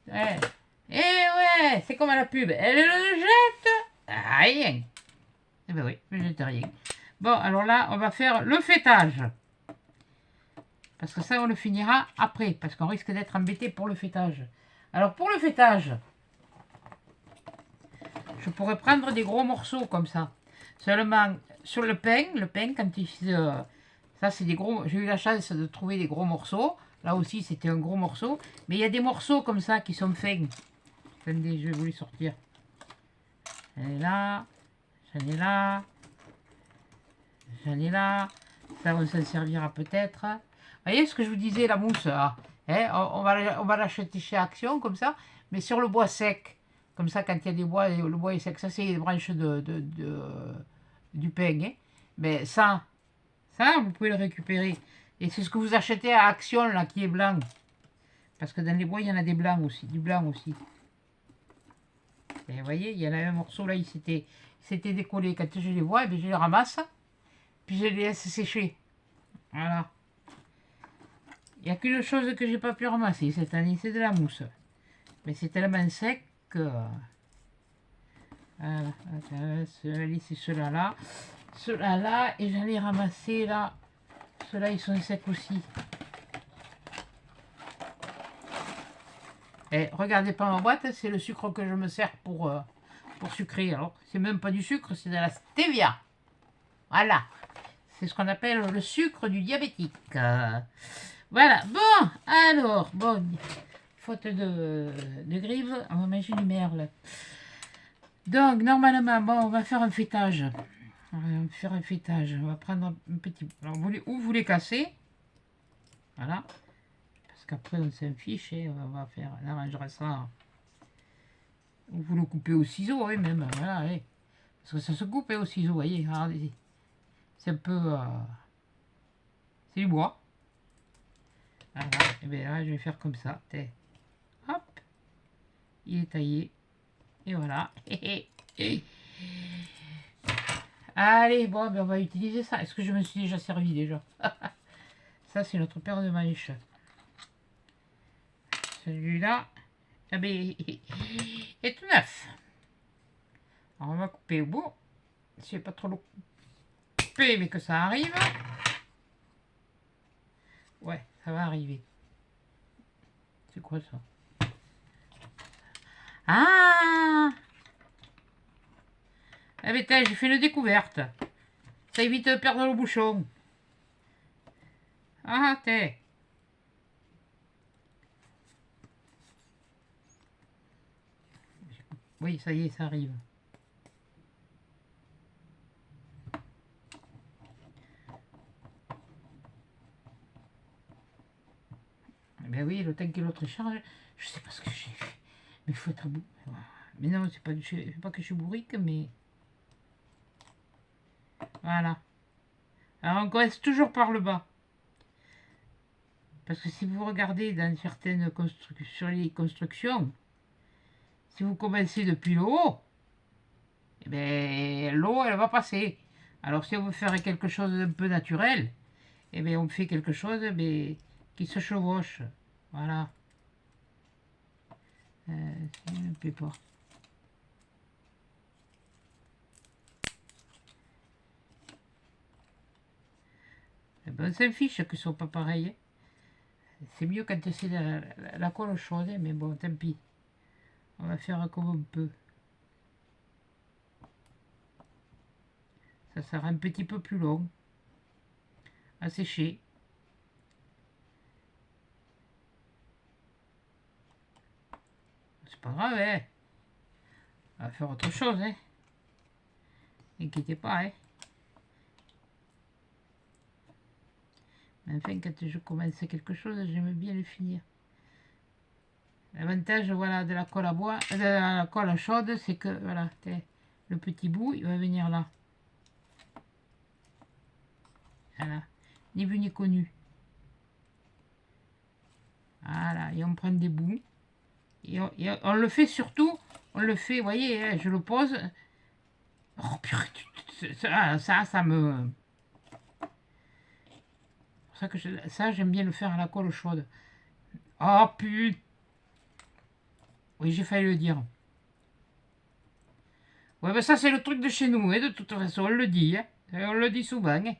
Ouais. Et ouais, c'est comme à la pub. Elle le jette rien. Eh bien oui, je ne jette rien. Bon, alors là, on va faire le fêtage. Parce que ça, on le finira après. Parce qu'on risque d'être embêté pour le fêtage. Alors, pour le fêtage, je pourrais prendre des gros morceaux comme ça. Seulement, sur le pain, quand il... ça, c'est des gros... J'ai eu la chance de trouver des gros morceaux. Là aussi, c'était un gros morceau. Mais il y a des morceaux comme ça qui sont fins. Attendez, je vais vous les sortir. J'en ai là. J'en ai là. J'en ai là. Ça, on s'en servira peut-être. Vous voyez ce que je vous disais, la mousse hein, on va l'acheter chez Action, comme ça. Mais sur le bois sec. Comme ça, quand il y a des bois, le bois est sec. Ça, c'est les branches du peigne. Hein. Mais ça, vous pouvez le récupérer. Et c'est ce que vous achetez à Action, là, qui est blanc. Parce que dans les bois, il y en a des blancs aussi, du blanc aussi. Et vous voyez, il y en a un morceau, là, il s'était décollé. Quand je les vois, je les ramasse, puis je les laisse sécher. Voilà. Il n'y a qu'une chose que j'ai pas pu ramasser cette année, c'est de la mousse. Mais c'est tellement sec que... Voilà, c'est ceux-là là. Ceux-là là, et j'en ai ramassé là. Ceux-là, ils sont secs aussi. Et regardez pas ma boîte, c'est le sucre que je me sers pour sucrer. Alors, c'est même pas du sucre, c'est de la stevia. Voilà. C'est ce qu'on appelle le sucre du diabétique. Voilà. Bon, alors, bon, faute de grive, on va manger du merle. Donc, normalement, bon, on va faire un fêtage. On va prendre un petit... Alors, vous les cassez. Voilà. Parce qu'après, on s'en fiche. Et on va faire... On arrangera ça. Vous le coupez au ciseau, oui, même. Voilà, oui. Parce que ça se coupe au ciseau, vous voyez. Regardez. C'est un peu... c'est du bois. Voilà. Et bien là, je vais faire comme ça. Hop. Il est taillé. Et voilà. Allez, bon, ben on va utiliser ça. Est-ce que je me suis déjà servi déjà? Ça, c'est notre paire de manches. celui-là, eh ben, est tout neuf. Alors on va couper au bout. Je vais pas trop le couper, mais que ça arrive. Ouais, ça va arriver. C'est quoi ça? Ah! Ah mais j'ai fait une découverte. Ça évite de perdre le bouchon. Ah, t'es. Oui, ça y est, ça arrive. Eh ben oui, le temps que l'autre charge, je sais pas ce que j'ai fait. Mais il faut être à bout. Mais non, c'est pas que je suis bourrique, mais... Voilà. Alors on commence toujours par le bas. Parce que si vous regardez dans certaines sur les constructions, si vous commencez depuis le haut, eh ben, l'eau, elle va passer. Alors si on veut faire quelque chose d'un peu naturel, eh bien, on fait quelque chose mais, qui se chevauche. Voilà. C'est un peu pas. Eh ben, on s'en fiche que ce soit pas pareil. C'est mieux quand c'est la colle chaude, mais bon, tant pis. On va faire comme on peut. Ça sera un petit peu plus long à sécher. C'est pas grave, hein. On va faire autre chose, hein. N'inquiétez pas, hein. Mais enfin, quand je commence quelque chose, j'aime bien le finir. L'avantage, voilà, de la colle à bois, de la colle chaude, c'est que, voilà, le petit bout, il va venir là. Voilà, ni vu ni connu. Voilà, et on prend des bouts. Et on le fait surtout, on le fait, vous voyez, hein, je le pose. Oh putain, ça me... C'est pour ça que ça, j'aime bien le faire à la colle chaude. Oh putain. Oui, j'ai failli le dire. Ouais, ben ça, c'est le truc de chez nous, hein, de toute façon, on le dit. Hein. On le dit souvent. Hein.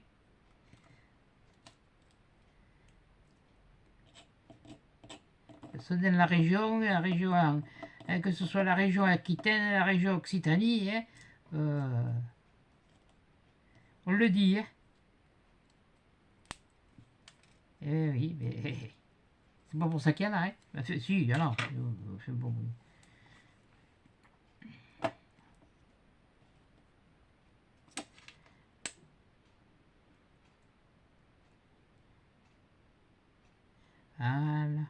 Ça donne la région, hein, que ce soit la région Aquitaine, la région Occitanie, hein, on le dit. Hein. Eh oui, mais c'est pas pour ça qu'il y en a. Hein. Si, il y en a. Bon. Voilà.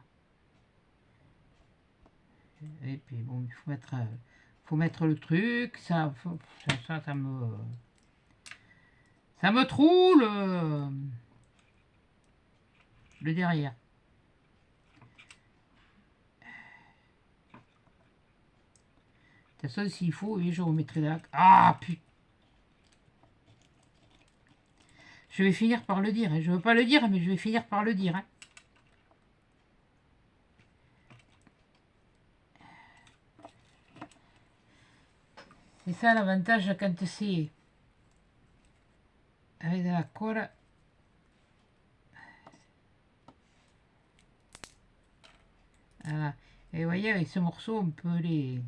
Et puis bon, il faut mettre le truc, ça me troule le derrière. De toute façon, s'il faut, oui, je remettrai la... Ah putain. Je vais finir par le dire. Hein. Je veux pas le dire, mais je vais finir par le dire. Hein. C'est ça l'avantage quand c'est avec de la colle. Voilà. Et vous voyez, avec ce morceau, on peut les...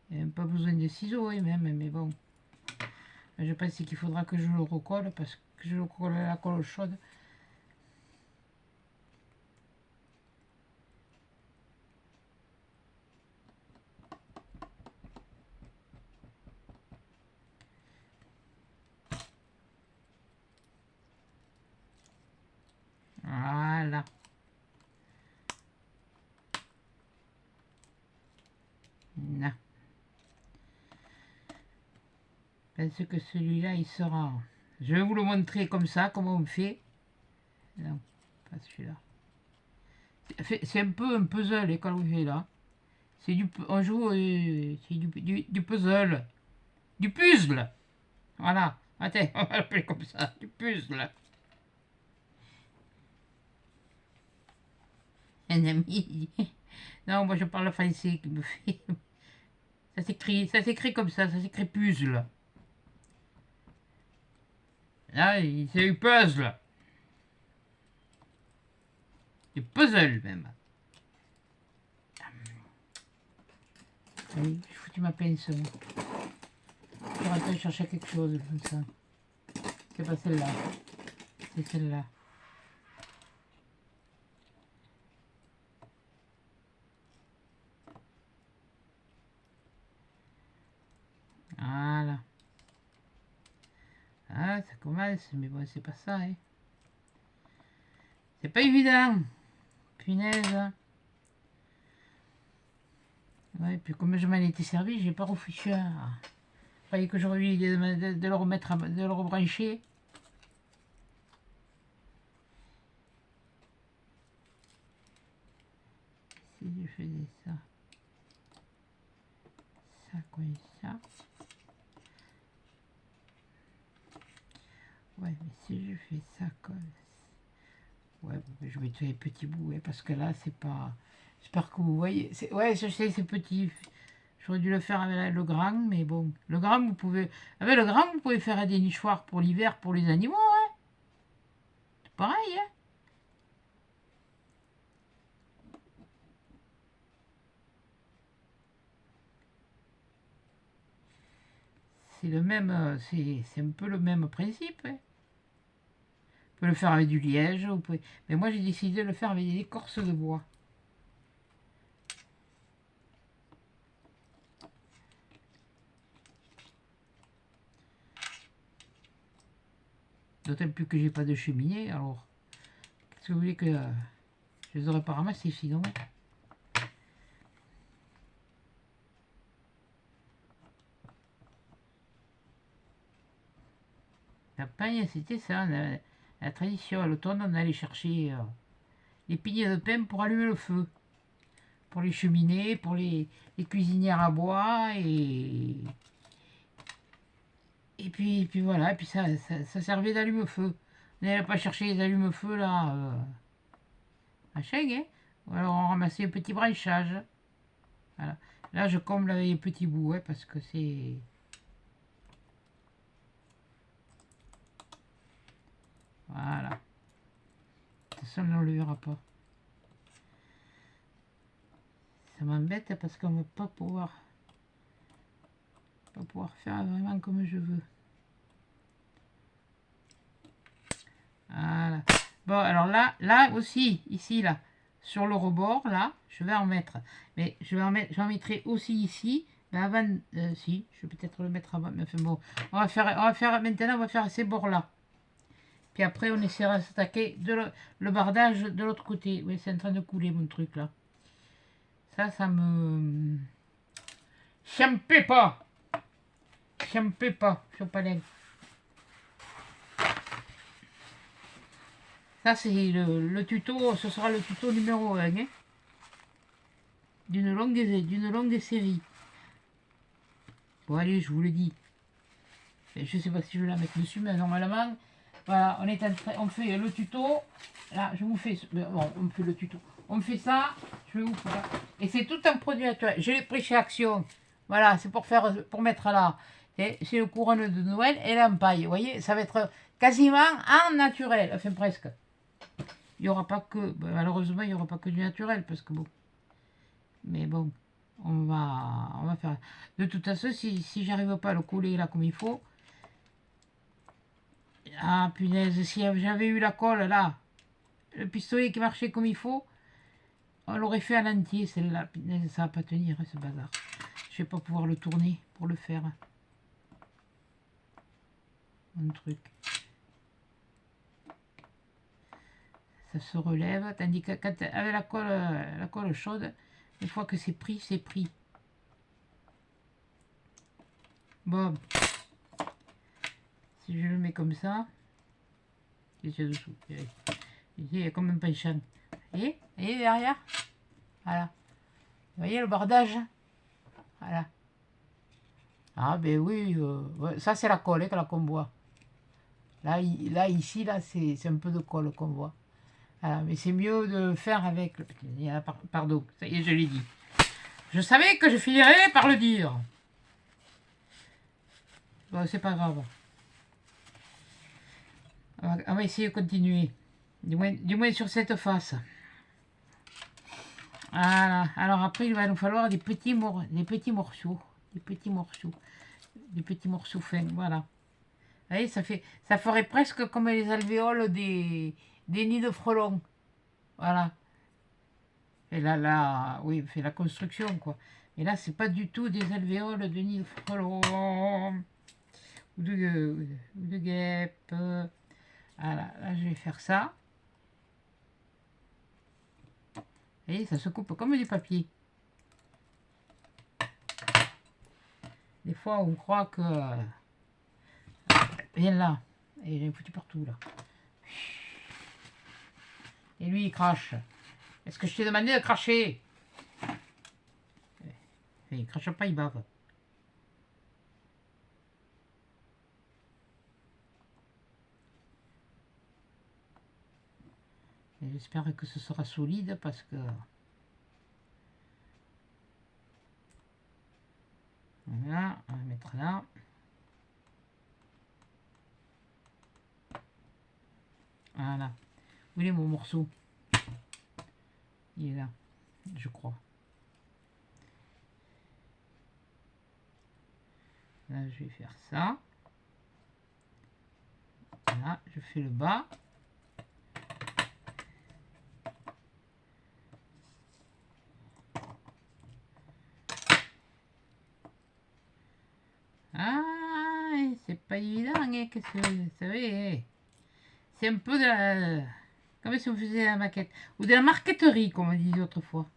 Il n'y a même pas besoin de ciseaux, hein, même, mais bon. Je pense qu'il faudra que je le recolle, parce que je le colle à la colle chaude. Voilà. Non. Je pense que celui-là, il sera... Je vais vous le montrer comme ça, comment on fait. Non, pas celui-là. C'est un peu un puzzle, quand on fait là. C'est du... On joue... c'est du puzzle. Du puzzle. Voilà. Attends, on va l'appeler comme ça. Du puzzle. un ami. Non, moi je parle français qui me fait. Ça s'écrit comme ça s'écrit puzzle. Là, c'est eu puzzle. Et puzzle même. Oui, je foutu ma pince. Je suis rentrée chercher quelque chose comme ça. C'est pas celle-là. C'est celle-là. Voilà. Ah, ça commence, mais bon, c'est pas ça, hein. C'est pas évident. Punaise. Ouais, puis comme je m'en étais servi, j'ai pas refoutu. Il fallait que j'aurais eu de le remettre, de le rebrancher. Si je faisais ça. Ça comme ça. Ouais, mais si je fais ça comme ça. Ouais, je vais tuer les petits bouts, hein, parce que là, c'est pas. J'espère que vous voyez. Ouais, je sais, c'est petit. J'aurais dû le faire avec le grand, mais bon. Le grand, vous pouvez. Avec le grand, vous pouvez faire des nichoirs pour l'hiver, pour les animaux, hein. C'est pareil, hein. C'est le même. C'est un peu le même principe, hein. Vous pouvez le faire avec du liège, vous pouvez. Mais moi, j'ai décidé de le faire avec des écorces de bois. D'autant plus que j'ai pas de cheminée, alors. Qu'est-ce que vous voulez que. Je les aurais pas ramassés sinon. La paille, c'était ça, la tradition. À l'automne, on allait chercher les piliers de pain pour allumer le feu. Pour les cheminées, pour les cuisinières à bois. Et puis voilà, et puis ça servait d'allume-feu. On n'allait pas chercher les allume-feu là, à Cheng, hein. Ou alors on ramassait un petit branchage. Voilà. Là, je comble avec les petits bouts, hein, parce que c'est. Voilà. De toute façon, on ne le verra pas. Ça m'embête parce qu'on ne va pas pouvoir faire vraiment comme je veux. Voilà. Bon, alors là aussi, ici, là, sur le rebord, là, je vais en mettre. Mais j'en mettrai aussi ici. Mais avant, si, je vais peut-être le mettre avant. Mais enfin bon, on va faire maintenant, on va faire ces bords-là. Puis après, on essaiera de s'attaquer le bardage de l'autre côté. Oui, c'est en train de couler, mon truc, là. Ça me... Champé pas. Champé pas, sur palais. Ça, c'est le tuto, ce sera le tuto numéro 1, hein, d'une longue série. Bon, allez, je vous le dis. Je sais pas si je vais la mettre dessus, mais normalement, voilà, on fait le tuto. Là, je vous fais... Bon, on fait le tuto. On fait ça, je vais vous faire... Et c'est tout un produit naturel. Je l'ai pris chez Action. Voilà, c'est pour mettre là. C'est le couronne de Noël et l'empaille. Vous voyez, ça va être quasiment en naturel. Enfin, presque. Il n'y aura pas que... malheureusement, il n'y aura pas que du naturel, parce que bon... Mais bon, on va faire... De toute façon, si j'arrive pas à le couler là comme il faut... Ah, punaise, si j'avais eu la colle là, le pistolet qui marchait comme il faut, on l'aurait fait à l'entier, celle-là. Punaise, ça va pas tenir, hein, ce bazar. Je vais pas pouvoir le tourner pour le faire. Mon truc. Ça se relève, tandis que quand, avec la colle chaude, une fois que c'est pris, c'est pris. Bon, si je le mets comme ça, c'est dessous. Ici, il y a comme un penchant. Vous voyez derrière? Voilà. Vous voyez le bordage? Voilà. Ah ben oui, ça c'est la colle, hein, qu'on voit. Là, ici, là, c'est un peu de colle qu'on voit. Voilà, mais c'est mieux de faire avec le... Pardon, ça y est, je l'ai dit. Je savais que je finirais par le dire. Bon, c'est pas grave. On va essayer de continuer. Du moins sur cette face. Voilà. Alors après, il va nous falloir des petits morceaux. Des petits morceaux. Des petits morceaux fins. Voilà. Vous voyez, ça ferait presque comme les alvéoles des nids de frelons. Voilà. Et là, oui, fait la construction, quoi. Et là, c'est pas du tout des alvéoles de nids de frelons. Ou de guêpes. Voilà, là, je vais faire ça. Et ça se coupe comme du papier. Des fois, on croit que... Viens là. Et j'ai foutu partout, là. Et lui, il crache. Est-ce que je t'ai demandé de cracher? Il crache pas, il bave. J'espère que ce sera solide parce que... Voilà, on va mettre là. Voilà. Où est mon morceau? Il est là, je crois. Là, je vais faire ça. Là, je fais le bas. Ah, c'est pas évident, hein, qu'est-ce que vous savez. C'est un peu de la... Comme si on faisait la maquette. Ou de la marqueterie, comme on disait autrefois.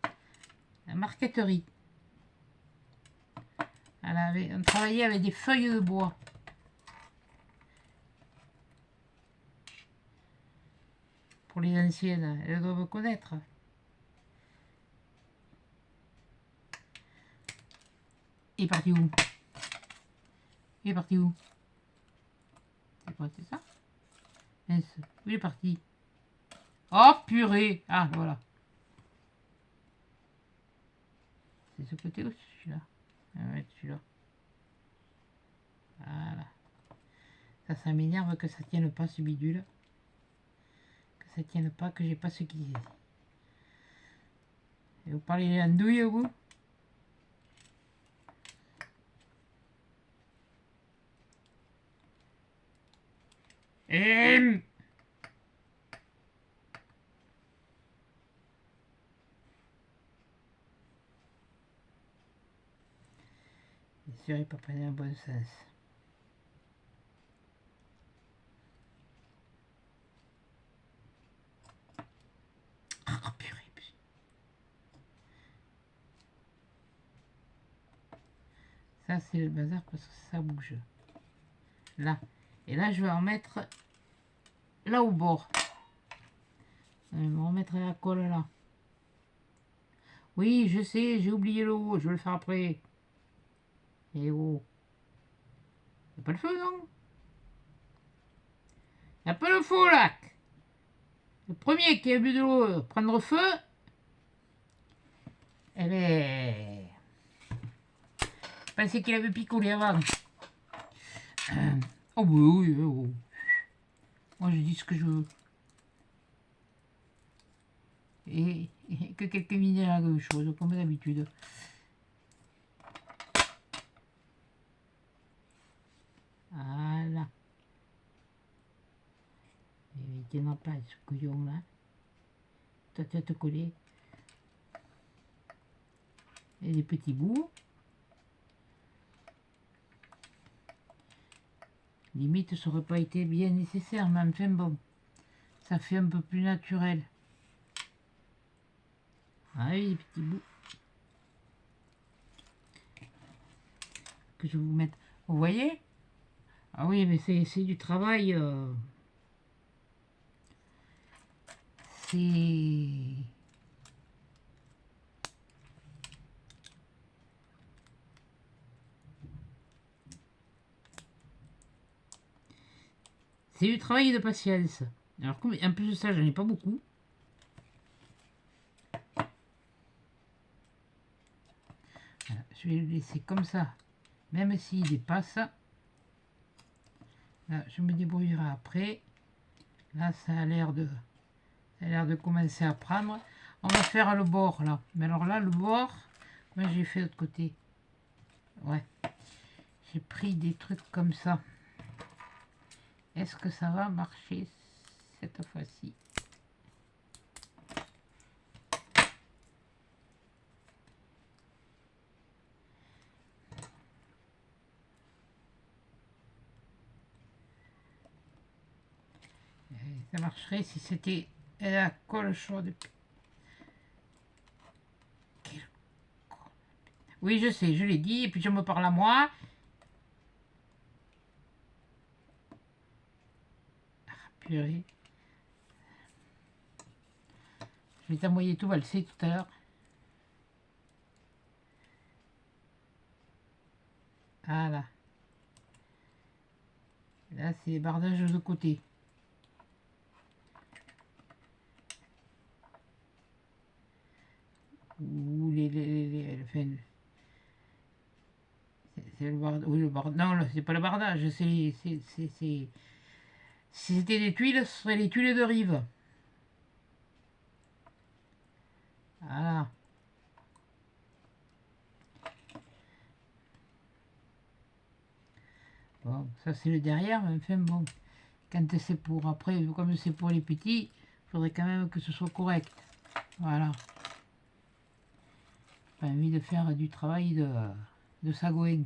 La marqueterie. On travaillait avec des feuilles de bois. Pour les anciennes, elles doivent connaître. Il est parti où? Il est parti où? C'est quoi, c'est ça? Mince, où il est parti? Oh purée! Ah voilà. C'est ce côté ou celui-là? On va mettre celui-là. Voilà. Ça m'énerve que ça tienne pas ce bidule. Que ça tienne pas, que j'ai pas ce qui... Et vous parlez les andouilles, vous? Et... Je ne pas prendre un bon sens. Ah, purée. Ça, c'est le bazar parce que ça bouge. Là. Et là, je vais en mettre là au bord. Je vais me remettre la colle là. Oui, je sais, j'ai oublié le haut. Je vais le faire après. Et oh. Y'a pas le feu, non? Y'a pas le feu, là. Le premier qui a bu de l'eau prendre feu, eh ben... Je pensais qu'il avait picolé avant. Oh oui, oui, oh. Moi, je dis ce que je veux. Et que quelques minutes choses, comme d'habitude. Voilà. Et tu n'as pas ce couillon là. Toi, tu vas te coller. Et des petits bouts. Limite, ça aurait pas été bien nécessaire, mais enfin bon. Ça fait un peu plus naturel. Ah oui, des petits bouts. Que je vais vous mettre. Vous voyez? Ah oui, mais c'est du travail. C'est... C'est du travail de patience. Alors, en plus de ça, j'en ai pas beaucoup. je vais le laisser comme ça, même s'il dépasse. Là, je me débrouillerai après. Là, ça a l'air de commencer à prendre. On va faire le bord là. Mais alors là, le bord, moi j'ai fait de l'autre côté. Ouais. J'ai pris des trucs comme ça. Est-ce que ça va marcher cette fois-ci? Ça marcherait si c'était la colle chaude. Oui, je sais, je l'ai dit, et puis je me parle à moi. Ah, purée. Je vais t'envoyer tout valser tout à l'heure. Voilà. Là, c'est les bardages de côté. Ou enfin, c'est le bardage. Oui, le bardage. Non, c'est pas le bardage. Si c'était des tuiles, ce serait les tuiles de rive. Voilà. Bon, ça c'est le derrière, mais enfin bon. Quand c'est pour après, comme c'est pour les petits, il faudrait quand même que ce soit correct. Voilà. Pas envie de faire du travail de sagouin.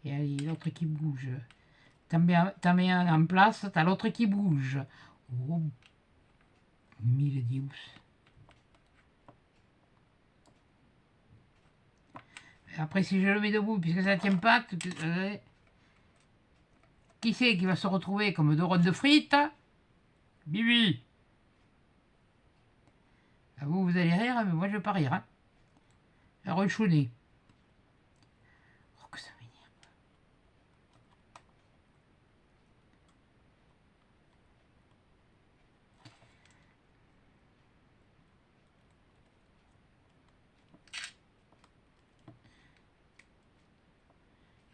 Et allez, l'autre qui bouge. T'en mets un en place, t'as l'autre qui bouge. Oh, mille dieux. Après, si je le mets debout, puisque ça tient pas, qui c'est qui va se retrouver comme deux rondes de frites? Bibi. Ah, vous allez rire, mais moi je vais pas rire. Hein. Rechouner. Oh, que ça m'énerve.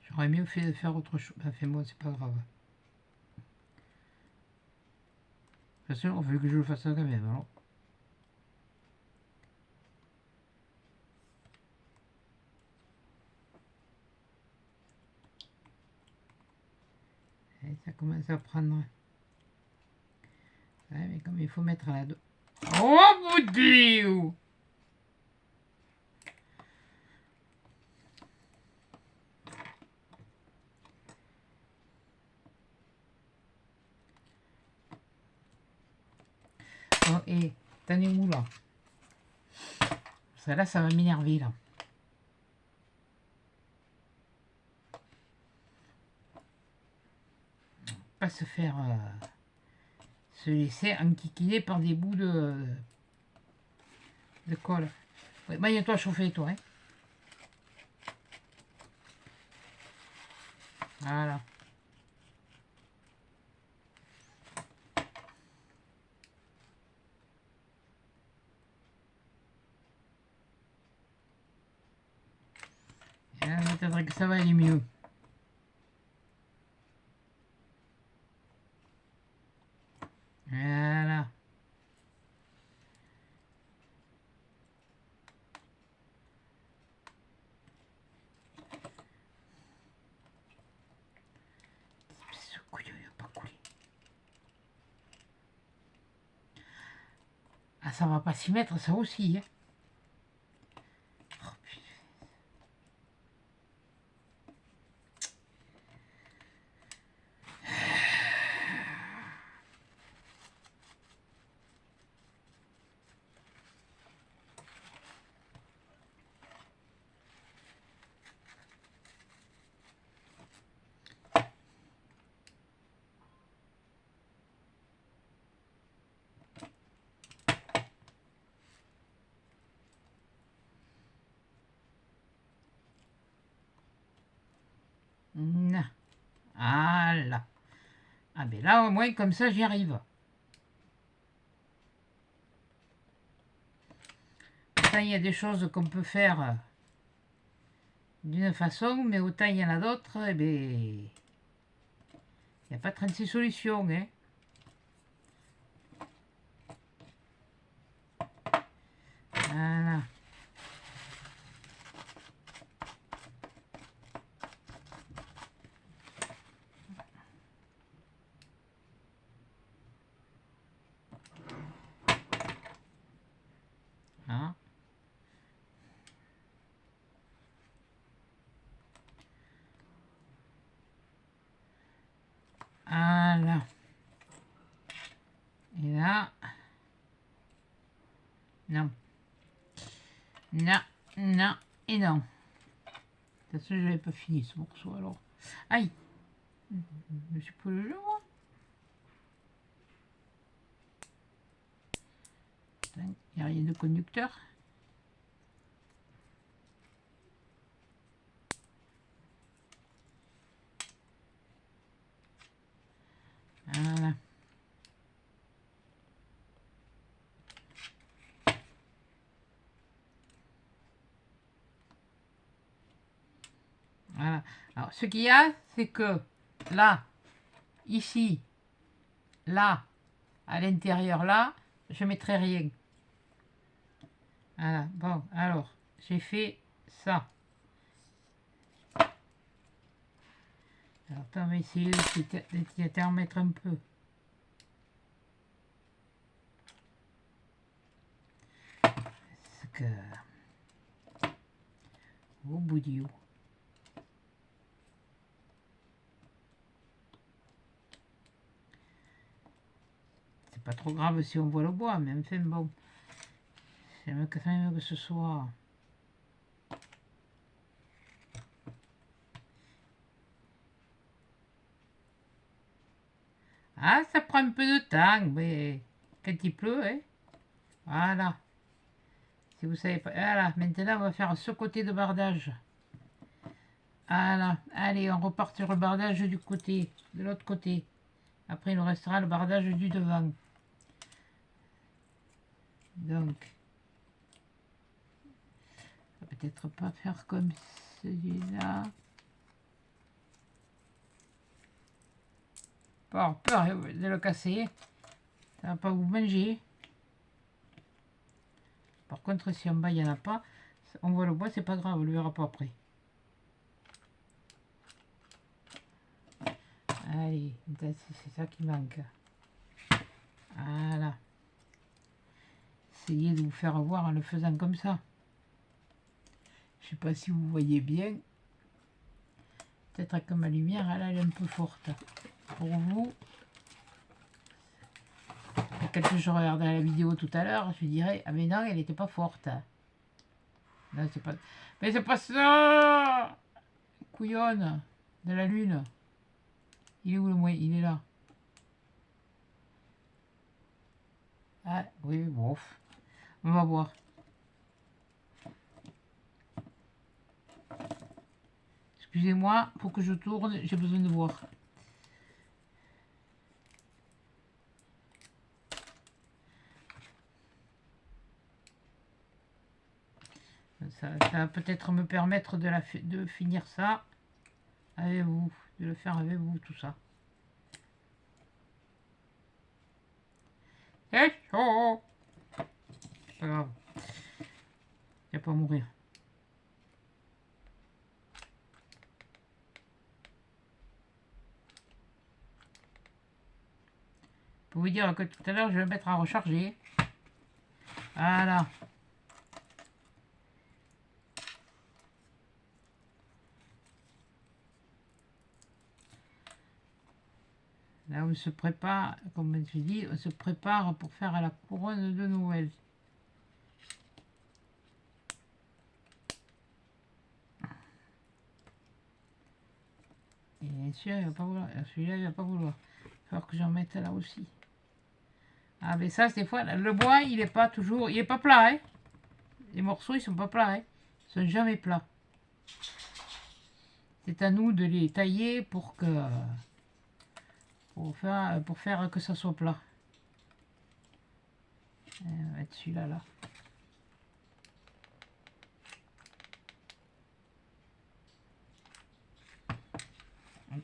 J'aurais mieux fait de faire autre chose. Enfin, moi, c'est pas grave. De toute façon, on veut que je le fasse quand même. Alors. Et ça commence à prendre. Ouais, mais comme il faut mettre la dos. Oh mon dieu! Oh, et t'en es où là? Ça là, ça va m'énerver là. Pas se faire. Se laisser enquiquiner par des bouts de colle. Ouais, maille-toi chauffer, toi. Hein. Voilà. Et là, peut-être que ça va aller mieux. Voilà. Ce couillon, il va pas couler. Ah, ça va pas s'y mettre, ça aussi. Hein. Oh, Non. Voilà. Ah ben là, au moins, comme ça, j'y arrive. Autant il y a des choses qu'on peut faire d'une façon, mais autant il y en a d'autres, eh ben, il n'y a pas 36 solutions. Hein. Voilà. Hein. Voilà. Et là, non. Non, non et non. De toute façon, je n'avais pas fini ce morceau alors. Aïe. Je suis pas le jeu, moi. Il n'y a rien de conducteur. Voilà. Voilà. Alors, ce qu'il y a, c'est que là, ici, là, à l'intérieur, là, je mettrai rien. Voilà. Bon, alors, j'ai fait ça. Alors, attends, on va essayer de remettre un peu. Parce que... Au bout du haut. C'est pas trop grave si on voit le bois, mais enfin bon. J'aime quand même que ce soit... Ah, ça prend un peu de temps, mais quand il pleut, hein. Voilà. Si vous savez pas... Voilà, maintenant on va faire ce côté de bardage. Voilà. Allez, on repart sur le bardage du côté, de l'autre côté. Après, il nous restera le bardage du devant. Donc, on va peut-être pas faire comme celui-là. Pas peur de le casser. Ça va pas vous manger. Par contre, si en bas il n'y en a pas, on voit le bois, c'est pas grave, on le verra pas après. Allez, c'est ça qui manque. Voilà. Essayez de vous faire voir en le faisant comme ça. Je sais pas si vous voyez bien. Peut-être que ma lumière, elle est un peu forte. Pour vous. Et quand je regardais la vidéo tout à l'heure, je dirais, ah mais non, elle n'était pas forte. Non, c'est pas... Mais c'est pas ça. Couillonne de la lune. Il est où le moyen? Il est là. Ah, oui, bon. On va voir. Excusez-moi, faut que je tourne, j'ai besoin de voir. Ça va peut-être me permettre de finir ça avec vous, de le faire avec vous, tout ça. C'est chaud. C'est pas grave. Il va pas mourir. Pour vous dire que tout à l'heure, je vais le mettre à recharger. Voilà. Là, on se prépare, comme je dis, on se prépare pour faire la couronne de Noël. Et bien sûr, il va pas vouloir. Celui-là, il va pas vouloir. Il va falloir que j'en mette là aussi. Ah, mais ça, des fois, le bois, il est pas toujours... Il est pas plat, hein. Les morceaux, ils sont pas plats, hein. Ils sont jamais plats. C'est à nous de les tailler pour faire que ça soit plat. On va mettre celui-là là.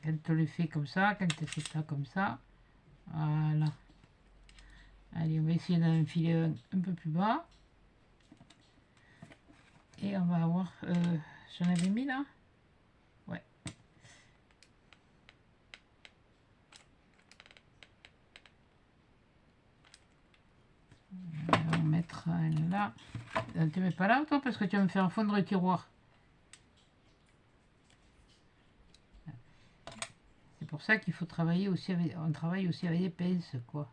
Quand on le fait comme ça, quand on fait ça comme ça, voilà. Allez, on va essayer d'en enfiler un peu plus bas. Et on va avoir... j'en avais mis là? Ouais. On va en mettre un là. Ne te mets pas là, toi, parce que tu vas me faire fondre le tiroir. C'est pour ça qu'il faut travailler aussi avec... On travaille aussi avec des pinces, quoi.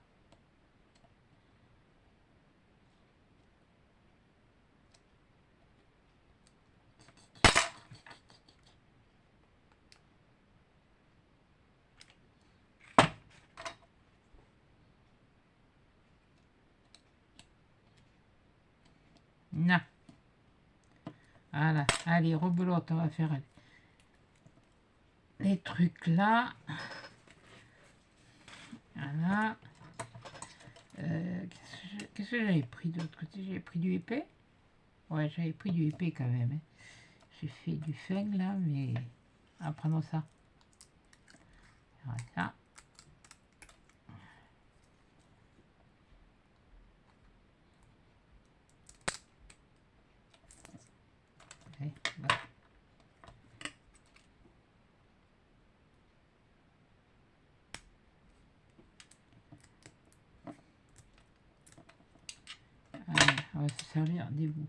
Non. Voilà. Allez, rebelote, on va faire les trucs là. Voilà. Qu'est-ce que j'avais pris de l'autre côté? J'avais pris du épais. Ouais, j'avais pris du épais quand même. Hein. J'ai fait du fin là, mais... Ah, prenons ça. Voilà. Okay, voilà. Allez, on va se servir des bouts.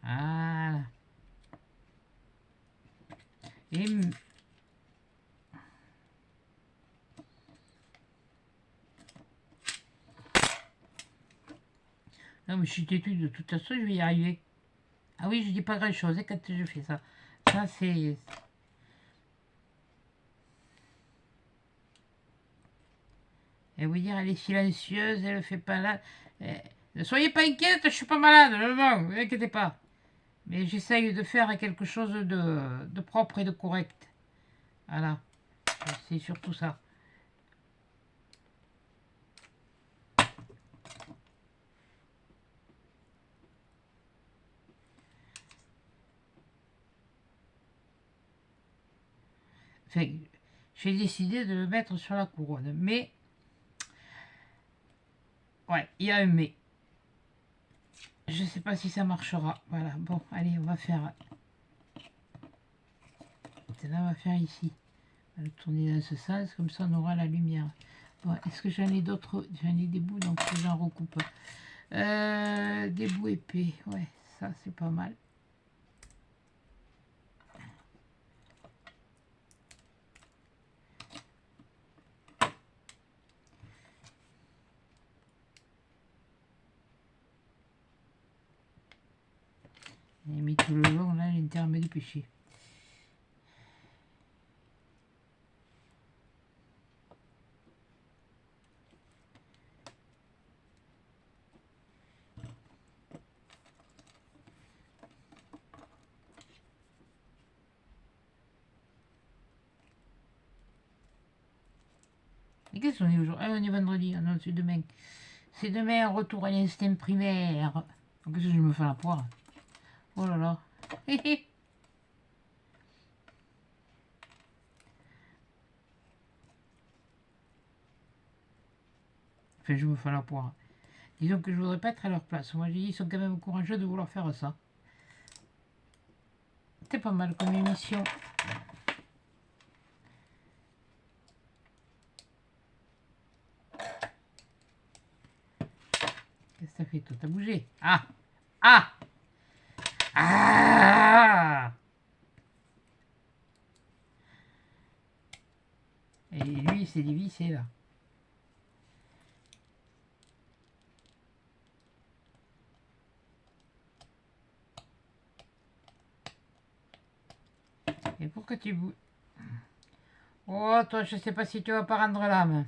Voilà. Et non, mais je suis têtu, de toute façon, je vais y arriver. Ah oui, je dis pas grand chose quand je fais ça. Ça, c'est... Et vous dire, elle est silencieuse, elle ne fait pas là. Ne soyez pas inquiète, je suis pas malade, non, ne vous inquiétez pas. Mais j'essaye de faire quelque chose de propre et de correct. Voilà, c'est surtout ça. Enfin, j'ai décidé de le mettre sur la couronne. Mais, ouais, il y a un mais. Je sais pas si ça marchera. Voilà, bon, allez, on va faire... Là, on va faire ici. On va le tourner dans ce sens, comme ça on aura la lumière. Bon, est-ce que j'en ai d'autres? J'en ai des bouts, donc j'en recoupe. Des bouts épais, ouais, ça c'est pas mal. J'ai mis tout le long, là, j'ai terminé de pêcher. Et qu'est-ce qu'on est aujourd'hui? Ah, on est vendredi, ah non, c'est demain. C'est demain, retour à l'instinct primaire. Qu'est-ce que je me fais la poire? Oh là là. Enfin, je me fais la poire. Disons que je voudrais pas être à leur place. Moi, j'ai dit, ils sont quand même courageux de vouloir faire ça. C'est pas mal comme émission. Qu'est-ce que ça fait? Toi, t'as bougé. Ah! Ah! Ah! Et lui, il s'est dévissé là. Et pourquoi tu bouges? Oh, toi, je sais pas si tu vas pas rendre l'âme.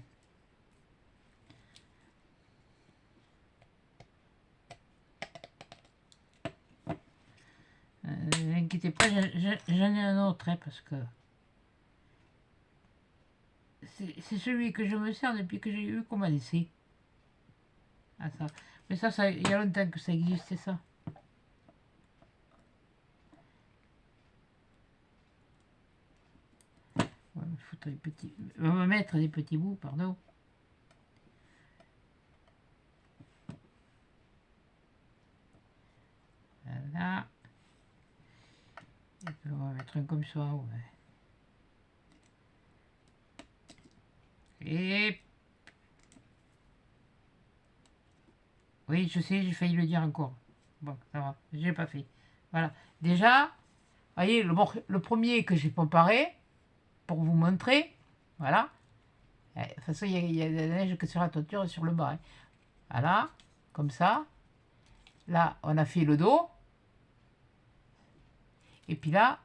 inquiétez pas, j'en ai un autre, hein, parce que c'est celui que je me sers depuis que j'ai eu comme essai. Ah ça. Mais ça, il y a longtemps que ça existait ça. Ouais, il faut des petits. On va mettre des petits bouts, pardon. Voilà. Et puis on va mettre un comme ça, ouais. Et... Oui, je sais, j'ai failli le dire encore. Bon, ça va, j'ai pas fait. Voilà. Déjà, vous voyez, le premier que j'ai préparé, pour vous montrer, voilà. De toute façon, il y a de la neige que sur la toiture et sur le bas. Hein. Voilà, comme ça. Là, on a fait le dos. Et puis là,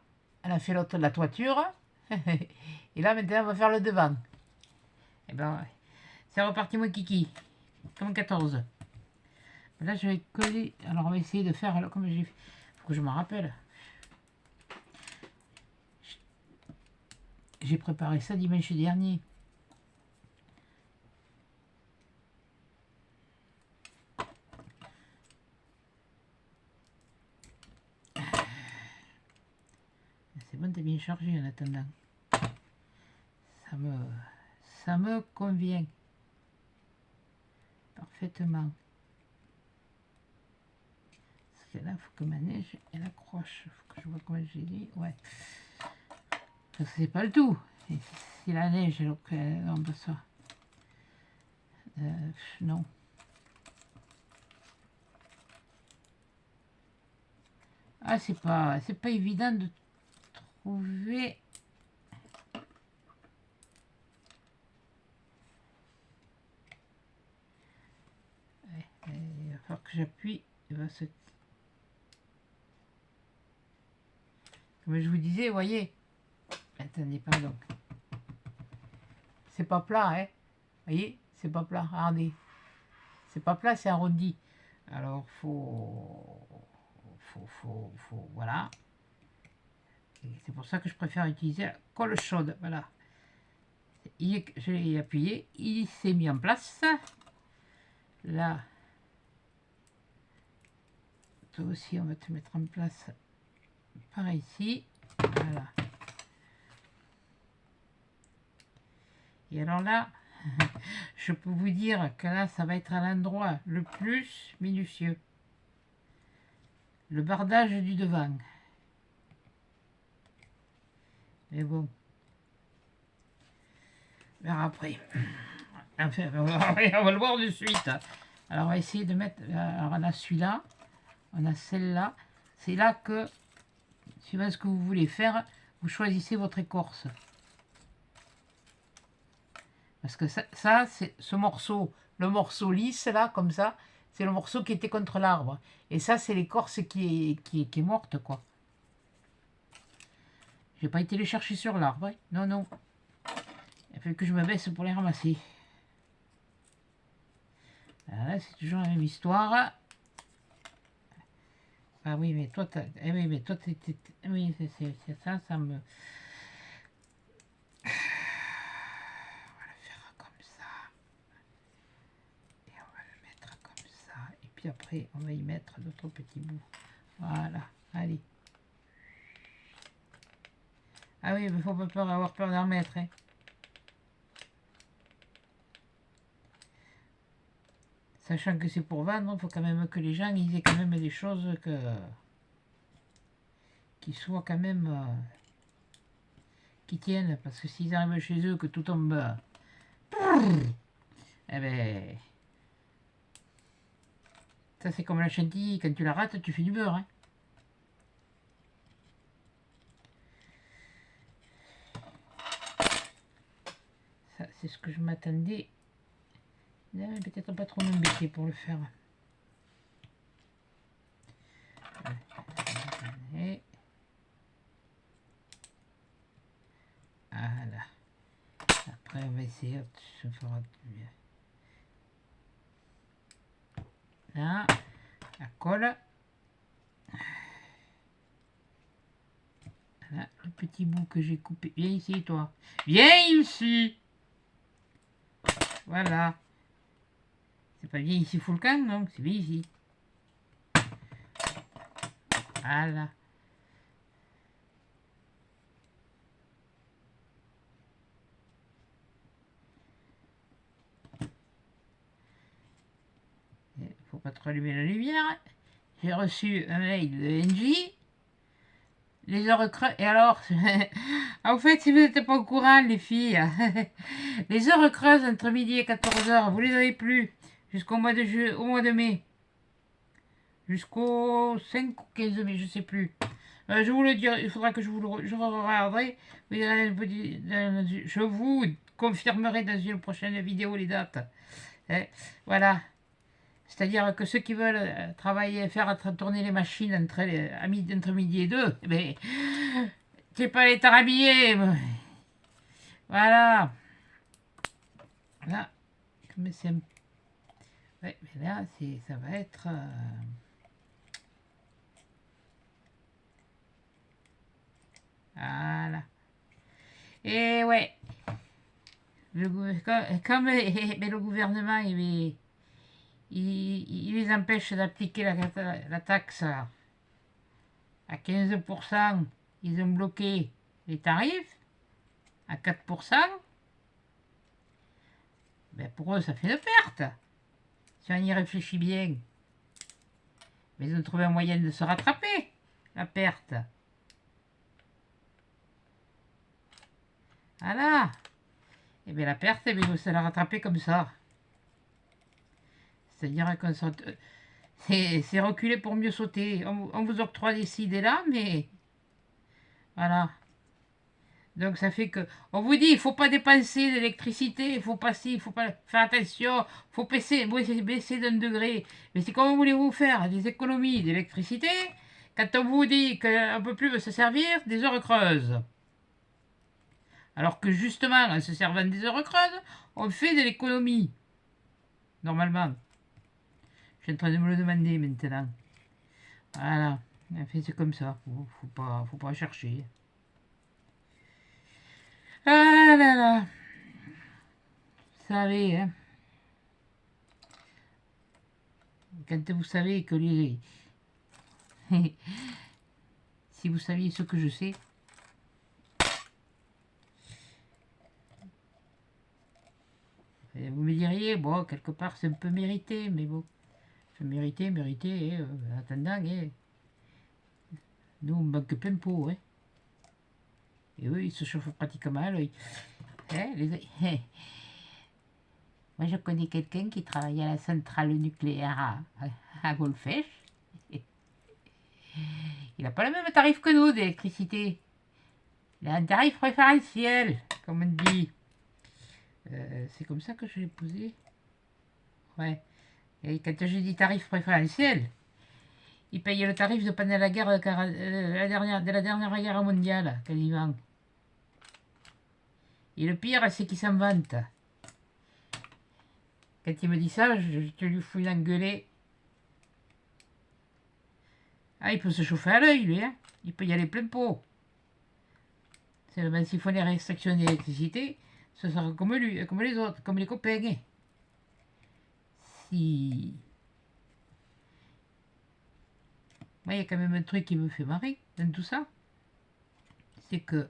on a fait l'autre de la toiture. Et là, maintenant, on va faire le devant. Et ben, c'est reparti, mon kiki. Comme 14. Là, je vais coller. Alors, on va essayer de faire comme j'ai fait. Faut que je m'en rappelle. J'ai préparé ça dimanche dernier. C'est bon, t'es bien chargé en attendant. Ça me convient parfaitement. Parce que là, il faut que ma neige, elle accroche. Il faut que je vois comment j'ai dit. Ouais. Parce que c'est pas le tout. Et si la neige, donc, on peut ça. Non. Ah, c'est pas évident de trouver. Ouais, il va falloir que j'appuie. Comme je vous disais, voyez. Attendez, pardon. C'est pas plat, hein. Voyez, c'est pas plat. Regardez. C'est pas plat, c'est arrondi. Alors, voilà. C'est pour ça que je préfère utiliser la colle chaude. Voilà. Je l'ai appuyé. Il s'est mis en place. Là. Toi aussi, on va te mettre en place par ici. Voilà. Et alors là, je peux vous dire que là, ça va être à l'endroit le plus minutieux. Le bardage du devant. Mais bon. On verra après. Enfin, on va le voir de suite. Alors, on va essayer de mettre... Alors, on a celui-là. On a celle-là. C'est là que, suivant ce que vous voulez faire, vous choisissez votre écorce. Parce que ça c'est ce morceau, le morceau lisse, là, comme ça, c'est le morceau qui était contre l'arbre. Et ça, c'est l'écorce qui est morte, quoi. J'ai pas été les chercher sur l'arbre. Hein. Non, non. Il a fallu que je me baisse pour les ramasser. Voilà, c'est toujours la même histoire. Ah oui, mais toi, eh oui, mais toi, oui, c'est ça, ça me... On va le faire comme ça. Et on va le mettre comme ça. Et puis après, on va y mettre d'autres petits bouts. Voilà, allez. Ah oui, mais faut pas avoir peur d'en mettre, hein. Sachant que c'est pour vendre, il faut quand même que les gens ils aient quand même des choses qui soient quand même... qui tiennent. Parce que s'ils arrivent chez eux, que tout tombe... eh ben... Ça c'est comme la chantilly, quand tu la rates, tu fais du beurre. Hein. Ça c'est ce que je m'attendais. Peut-être pas trop m'embêter pour le faire. Et voilà. Après on va essayer de se faire bien. Là, la colle. petit bout que j'ai coupé. Viens ici, toi. Viens ici. Voilà. C'est pas viens ici, full camp, non. C'est viens ici. Voilà. Faut pas trop allumer la lumière. J'ai reçu un mail de NJ. Les heures creuses. Et alors, en fait, si vous n'êtes pas au courant, les filles, les heures creuses entre midi et 14h, vous les avez plus jusqu'au mois au mois de mai. Jusqu'au 5 ou 15 mai, je sais plus. Je vous le dirai, il faudra que je vous le regarderai. Je vous confirmerai dans une prochaine vidéo les dates. Voilà. C'est-à-dire que ceux qui veulent travailler, faire tourner les machines entre midi et 2, eh ben, c'est pas les tarabillés. Voilà. Là, comme c'est... Ouais, mais là, ça va être... Voilà. Et ouais. Comme mais le gouvernement, il les empêche d'appliquer la taxe à 15%. Ils ont bloqué les tarifs à 4%. Ben pour eux, ça fait une perte. Si on y réfléchit bien. Mais ils ont trouvé un moyen de se rattraper, la perte. Voilà. Et bien la perte, eh bien, il faut se la rattraper comme ça. C'est-à-dire qu'on c'est reculer pour mieux sauter. On vous octroie des idées là, mais voilà. Donc ça fait que on vous dit il faut pas dépenser d'électricité, il faut pas il faut pas faire attention, il faut baisser d'un degré. Mais c'est comment voulez-vous faire des économies d'électricité quand on vous dit qu'on ne peut plus se servir des heures creuses? Alors que justement, en se servant des heures creuses, on fait de l'économie. Normalement. Je suis en train de me le demander maintenant. Voilà. Enfin, c'est comme ça. Faut pas chercher. Ah là là. Vous savez, hein. Quand vous savez que les... si vous saviez ce que je sais... Vous me diriez, bon, quelque part, c'est un peu mérité, mais bon. Mérité, attendant, nous, on manque plein de pot, hein. Et eux, ils se chauffent pratiquement à l'œil. Hein, moi, je connais quelqu'un qui travaille à la centrale nucléaire à Golfech. Il n'a pas le même tarif que nous d'électricité. Il a un tarif préférentiel, comme on dit. C'est comme ça que je l'ai posé. Ouais. Et quand je dis tarif préférentiel, il payait le tarif de pendant la guerre de la dernière guerre mondiale, quasiment. Et le pire, c'est qu'il s'en vante. Quand il me dit ça, je lui fous une engueulée. Ah, il peut se chauffer à l'œil, lui, hein. Il peut y aller plein pot. Seulement, s'il faut les restrictions d'électricité, ce sera comme lui, comme les autres, comme les copains. Hein. Si... Moi, il y a quand même un truc qui me fait marrer dans tout ça. C'est que...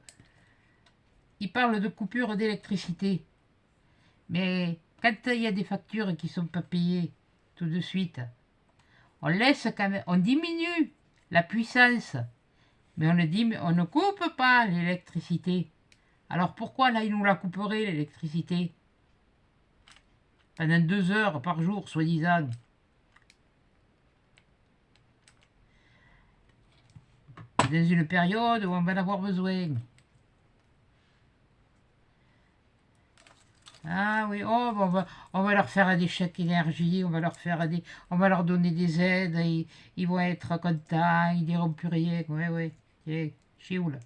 Il parle de coupure d'électricité. Mais quand il y a des factures qui ne sont pas payées tout de suite, on laisse quand même... On diminue la puissance. Mais on ne coupe pas l'électricité. Alors pourquoi là, ils nous la couperaient, l'électricité? Pendant 2 heures par jour, soi-disant. Dans une période où on va en avoir besoin. Ah oui, oh, on va leur faire des chèques énergie, on va leur donner des aides, ils vont être contents, ils diront plus rien. Ouais, chioule.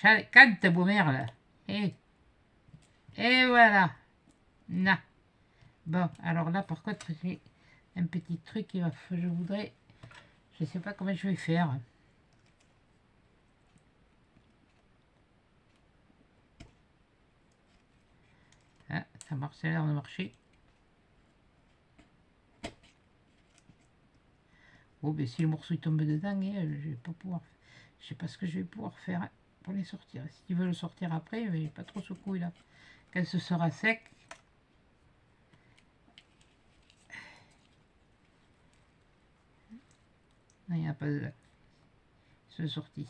Cante, beau-mère, là. Et voilà. Non. Bon, alors là, par contre, j'ai un petit truc je voudrais... Je sais pas comment je vais faire. marche, ça a l'air de marcher. Bon, ben si le morceau il tombe dedans, je vais pas pouvoir. Je sais pas ce que je vais pouvoir faire pour les sortir. Si tu veux le sortir après, mais pas trop secoué là. Quand ce sera sec. Non, il n'y a pas de. C'est sorti.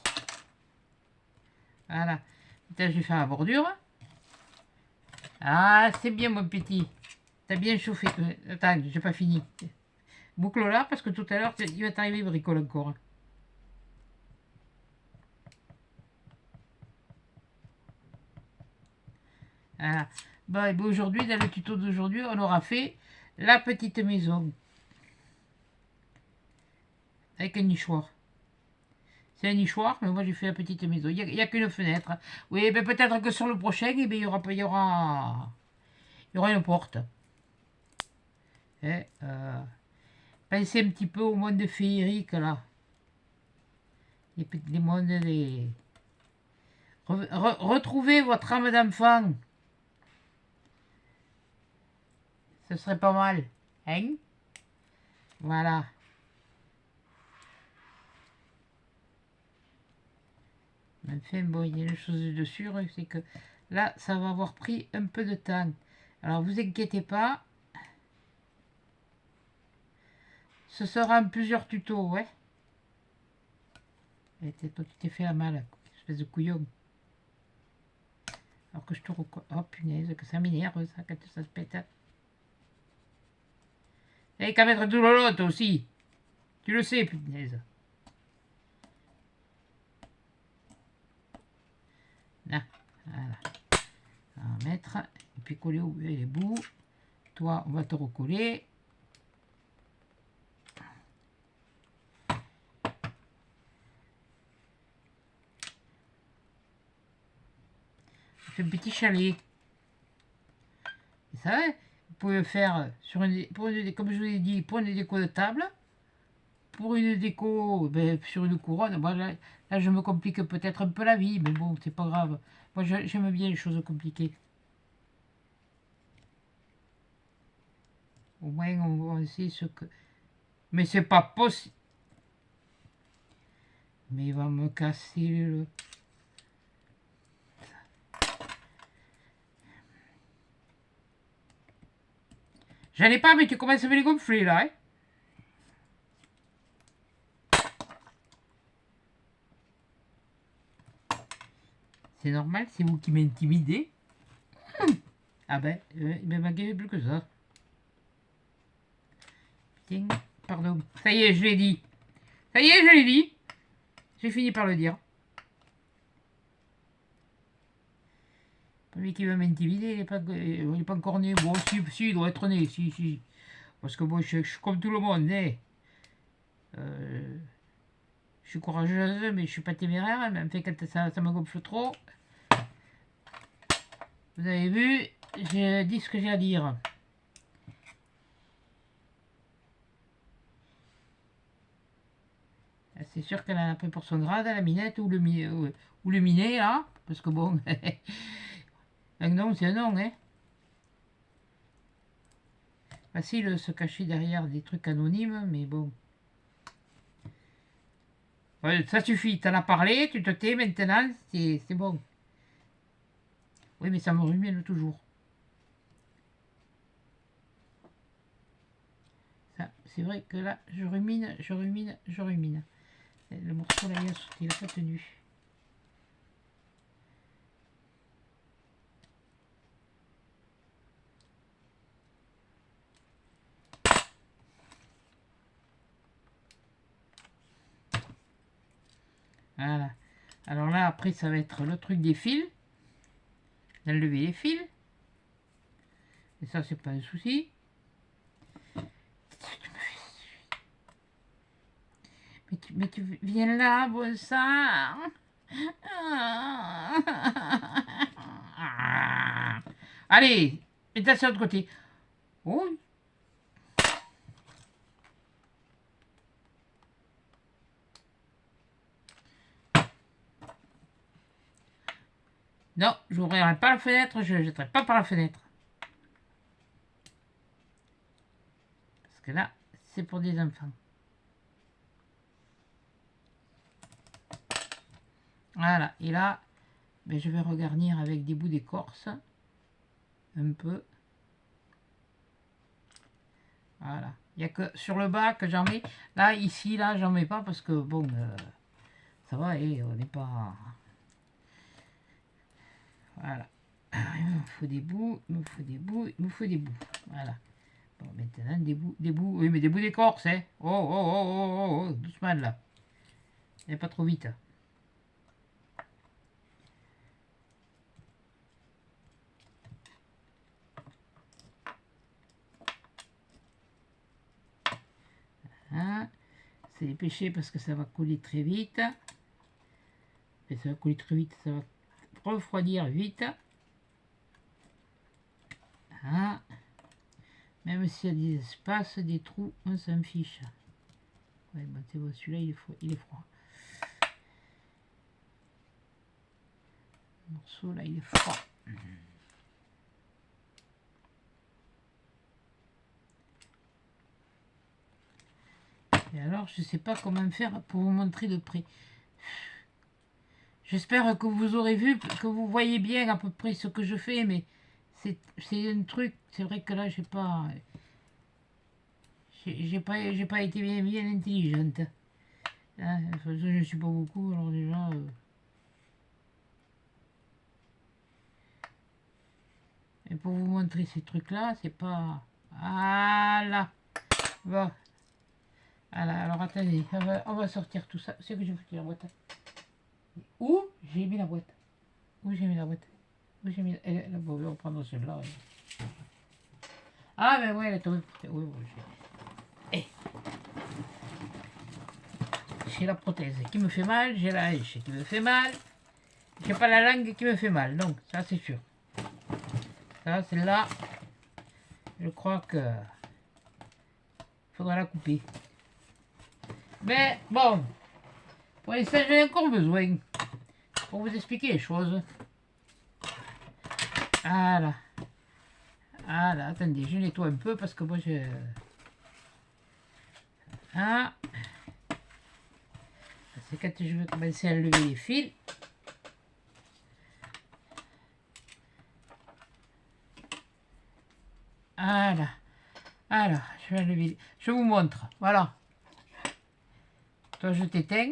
Voilà. Putain, je vais faire la bordure. Ah, c'est bien, mon petit. T'as bien chauffé. Attends, j'ai pas fini. Boucle là, parce que tout à l'heure, il va t'arriver bricole encore. Voilà. Bon, et aujourd'hui, dans le tuto d'aujourd'hui, on aura fait la petite maison. Avec un nichoir. C'est un nichoir, mais moi j'ai fait la petite maison. Il n'y a qu'une fenêtre. Oui, mais peut-être que sur le prochain, eh bien, il y aura une porte. Et, pensez un petit peu au monde féerique, là. Les mondes des... Retrouvez votre âme d'enfant. Ce serait pas mal. Hein? Voilà. Enfin, bon, il y a une chose de sûre, c'est que là, ça va avoir pris un peu de temps. Alors, vous inquiétez pas. Ce sera en plusieurs tutos, ouais. Et toi, tu t'es fait la malle, espèce de couillon. Alors que je te recolle. Oh punaise, que ça m'énerve, ça, quand ça se pète. Et qu'à mettre tout le lot, aussi. Tu le sais, punaise. Là, voilà. On va mettre. Et puis coller les bouts. Toi, on va te recoller. On fait un petit chalet. Et ça, vous pouvez le faire sur comme je vous l'ai dit, pour une déco de table. Pour une déco sur une couronne, bon, là je me complique peut-être un peu la vie, mais bon, c'est pas grave. Moi j'aime bien les choses compliquées. Au moins on sait ce que... Mais c'est pas possible. Mais il va me casser le... J'en ai pas, mais tu commences à me les gonfler là, hein. C'est normal, c'est vous qui m'intimidez. Ah ben, il m'a manqué plus que ça. Tiens, pardon. Ça y est, je l'ai dit. Ça y est, je l'ai dit. J'ai fini par le dire. Lui qui va m'intimider, il n'est pas encore né. Bon, si, il doit être né, si. Parce que moi, je suis comme tout le monde, né. Je suis courageuse, mais je suis pas téméraire. Mais en fait, quand ça me gonfle trop, vous avez vu, j'ai dit ce que j'ai à dire. C'est sûr qu'elle en a pris pour son grade, la minette, ou le minet, là. Parce que bon, un nom, c'est un nom, hein. Facile de se cacher derrière des trucs anonymes, mais bon. Ouais, ça suffit, t'en as parlé, tu te tais maintenant, c'est bon. Oui, mais ça me rumine toujours. Ça, c'est vrai que là, je rumine. Le morceau là, il n'a pas tenu. Voilà. Alors là, après, ça va être le truc des fils. D'enlever les fils. Et ça, c'est pas un souci. Mais tu viens là, bon sang. Allez, mets-toi sur l'autre côté. Oh. Non, je n'ouvrirai pas la fenêtre, je ne jetterai pas par la fenêtre. que là, c'est pour des enfants. Voilà, et là, ben, je vais regarnir avec des bouts d'écorce. Un peu. Voilà. Il n'y a que sur le bas que j'en mets. Là, ici, là, j'en mets pas parce que, bon, ça va, et on n'est pas... Voilà. Il me faut des bouts, il me faut des bouts, il me faut des bouts. Voilà. Bon, maintenant, des bouts, oui, mais des bouts d'écorce, hein. Oh, oh, oh, oh, oh, oh, doucement, là. Et pas trop vite. Hein, c'est dépêché parce que ça va couler très vite. Et ça va couler très vite, ça va refroidir vite. Hein. Même s'il y a des espaces, des trous, on s'en fiche. Ouais, bon, c'est bon, celui-là il est froid. Le morceau là, il est froid. Et alors, je sais pas comment faire pour vous montrer de près. J'espère que vous aurez vu, que vous voyez bien à peu près ce que je fais, mais c'est un truc. C'est vrai que là, j'ai pas été bien intelligente. Hein, de toute façon, je ne suis pas beaucoup, alors déjà. Et pour vous montrer ces trucs-là, c'est pas. Voilà. Bon. Voilà, alors attendez, on va sortir tout ça. C'est que j'ai foutu la boîte. Où j'ai mis la boîte? Où j'ai mis la boîte? Où j'ai mis la boîte? On va prendre celle-là. Ah, mais ouais, elle est tombée. Oui, oui, j'ai. J'ai la prothèse qui me fait mal, j'ai la hanche qui me fait mal, j'ai pas la langue qui me fait mal, donc ça c'est sûr. Ça, celle-là, je crois que faudra la couper. Mais bon, pour l'instant j'ai encore besoin pour vous expliquer les choses. Voilà. Voilà, attendez, je nettoie un peu parce que moi je... Ah. C'est quand je veux commencer à enlever les fils. Voilà. Alors, je vais enlever... Je vous montre. Voilà. Toi, je t'éteins.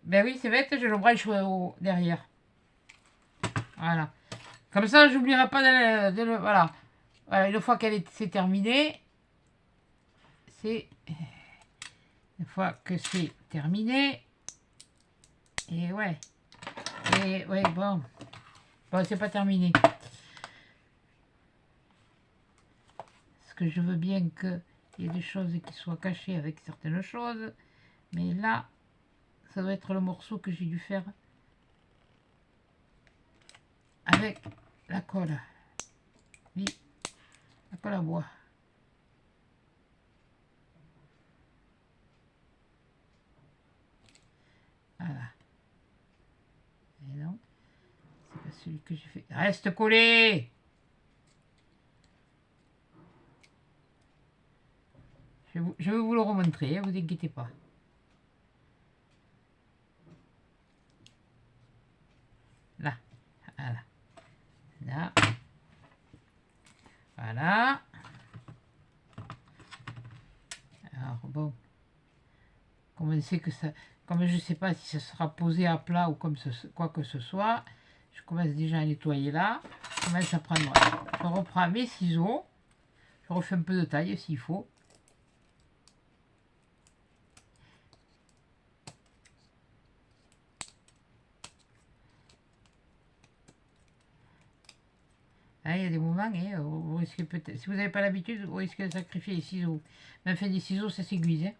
Ben oui, c'est bête, je le branche derrière. Voilà. Comme ça, j'oublierai pas de le... Voilà. Voilà, une fois qu'elle c'est terminé, c'est... Une fois que c'est terminé, et ouais. Et ouais, bon. Bon, c'est pas terminé. Parce que je veux bien qu'il y ait des choses qui soient cachées avec certaines choses. Mais là, ça doit être le morceau que j'ai dû faire avec la colle. Oui, la colle à bois. Voilà. Et non, c'est pas celui que j'ai fait. Reste collé! Je vais vous le remontrer, hein, vous inquiétez pas. Là, voilà. Là. Voilà. Alors bon, comme je sais que ça, comme je sais pas si ça sera posé à plat ou comme quoi que ce soit, je commence déjà à nettoyer là. Je commence à prendre, je reprends mes ciseaux, je refais un peu de taille s'il faut. Hein, il y a des moments, hein, vous risquez peut-être, si vous n'avez pas l'habitude, vous risquez de sacrifier les ciseaux. Mais enfin, des ciseaux, ça s'aiguise. Hein.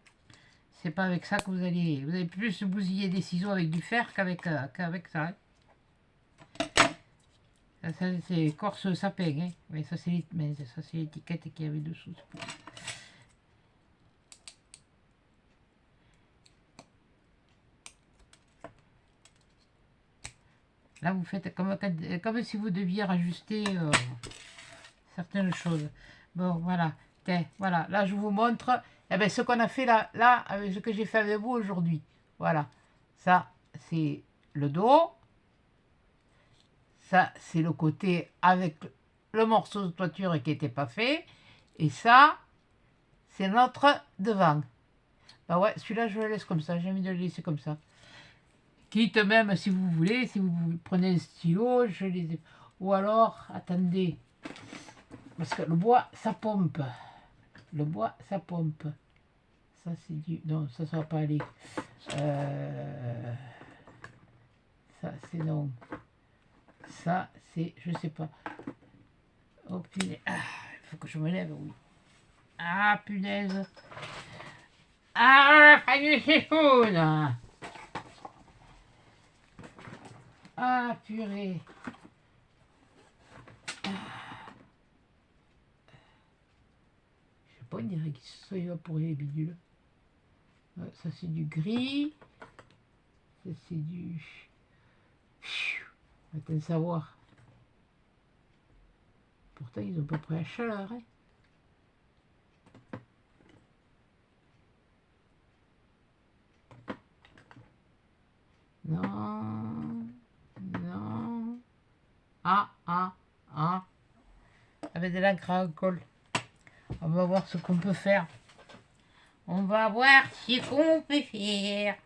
C'est pas avec ça que vous allez plus bousiller des ciseaux avec du fer qu'avec ça. Hein. Ça c'est écorce sapin. Hein. Mais ça c'est l'étiquette qu'il y avait dessous. Là, vous faites comme si vous deviez rajuster certaines choses. Bon, voilà. Tiens, voilà. Là, je vous montre eh ben, ce qu'on a fait là, avec ce que j'ai fait avec vous aujourd'hui. Voilà. Ça, c'est le dos. Ça, c'est le côté avec le morceau de toiture qui n'était pas fait. Et ça, c'est notre devant. Bah ouais, celui-là, je le laisse comme ça. J'ai envie de le laisser comme ça. Quitte même, si vous voulez, si vous prenez le stylo, je les... Ou alors, attendez. Parce que le bois, ça pompe. Le bois, ça pompe. Ça, c'est du... Non, ça ne va pas aller. Ça, c'est non. Ça, c'est... Je sais pas. Oh, punaise. Ah, il faut que je me lève, oui. Ah, punaise. Ah, pas du chiffon. Ah, purée. Je sais pas, on dirait qu'ils se sont évaporés, les bidules. Ça, c'est du gris. Ça, c'est du... Attends, savoir. Pourtant, ils ont pas pris la chaleur, hein. Non. Non. Ah, ah, ah. Avec de l'encre à alcool. On va voir ce qu'on peut faire. On va voir ce qu'on peut faire.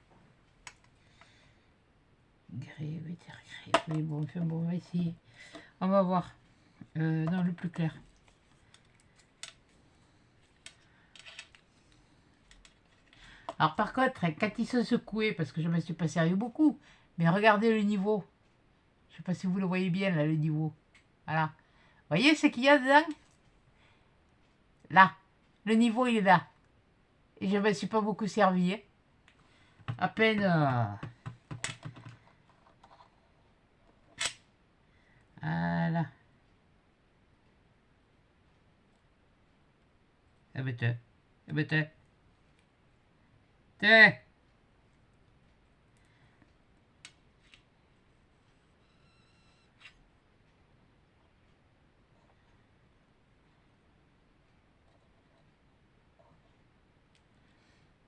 Gris, oui, gris. Oui, bon, enfin, bon, on va essayer. On va voir. Non, le plus clair. Alors par contre, quand il se secouait, parce que je ne me suis pas sérieux beaucoup, mais regardez le niveau. Je ne sais pas si vous le voyez bien, là, le niveau. Voilà. Vous voyez ce qu'il y a dedans? Là. Le niveau, il est là. Et je ne me suis pas beaucoup servi. Hein. À peine... Voilà. Ah ben tiens. Ah ben tiens. Tiens.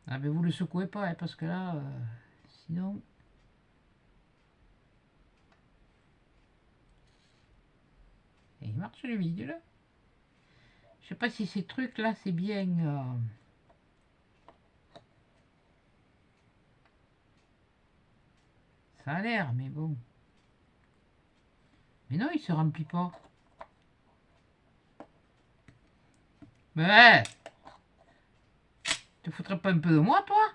Ah ben vous le secouez pas, hein, parce que là, sinon... Et il marche le vide là. Je sais pas si ces trucs là c'est bien. Ça a l'air, mais bon. Mais non, il se remplit pas. Mais te foutrais pas un peu de moi, toi?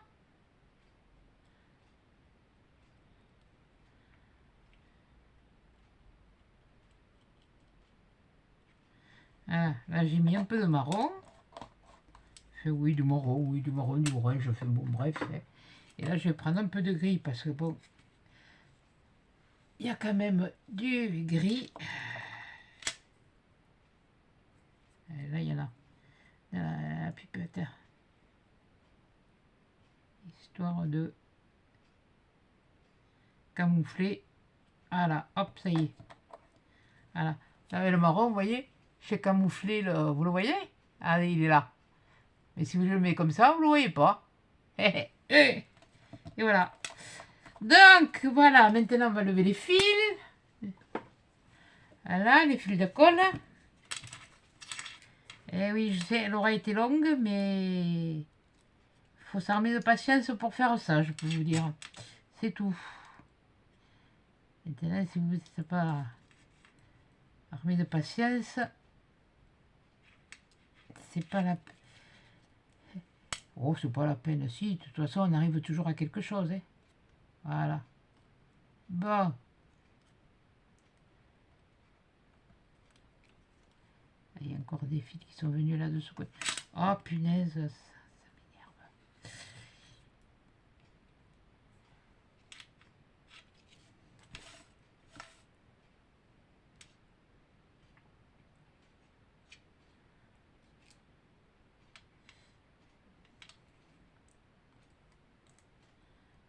Ah, là j'ai mis un peu de marron. Oui, du marron, du orange, enfin bon, bref. Et là je vais prendre un peu de gris parce que bon, il y a quand même du gris. Et là il y en a. La pipette. Histoire de camoufler. Voilà, hop, ça y est. Voilà. Là, le marron, vous voyez, j'ai camouflé le... Vous le voyez? Allez, il est là. Mais si je le mets comme ça, vous le voyez pas. Et voilà. Donc, voilà, maintenant on va lever les fils. Voilà, les fils de colle. Eh oui, je sais, elle aura été longue, mais il faut s'armer de patience pour faire ça, je peux vous dire. C'est tout. Maintenant, si vous n'êtes pas armé de patience, c'est pas la... Oh, c'est pas la peine. Si, de toute façon, on arrive toujours à quelque chose. Hein. Voilà. Bon. Il y a encore des fils qui sont venus là-dessous. Oh, punaise, ça m'énerve.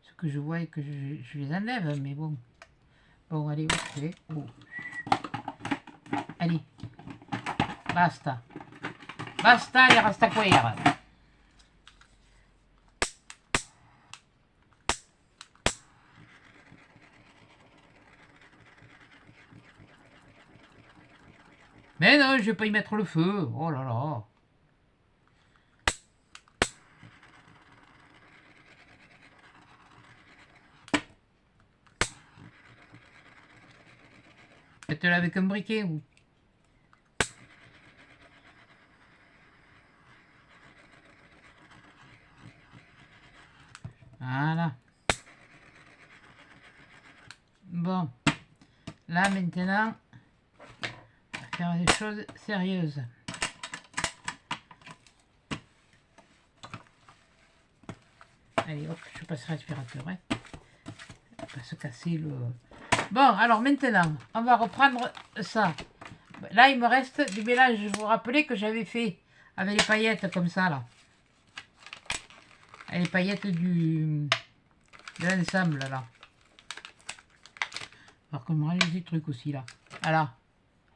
Ce que je vois et que je les enlève, mais bon. Bon, allez, ok. Oh. Allez. Basta. Basta di rastaquera. Mais non, je vais pas y mettre le feu. Oh là là. Faites-le avec un briquet, vous. Voilà. Bon. Là, maintenant, on va faire des choses sérieuses. Allez, hop, je passe l'aspirateur. Hein. On va se casser le... Bon, alors maintenant, on va reprendre ça. Là, il me reste du mélange. Je vous rappelais que j'avais fait avec les paillettes comme ça, là. Les paillettes de l'ensemble, là. Alors qu'on me range des trucs aussi, là. Voilà.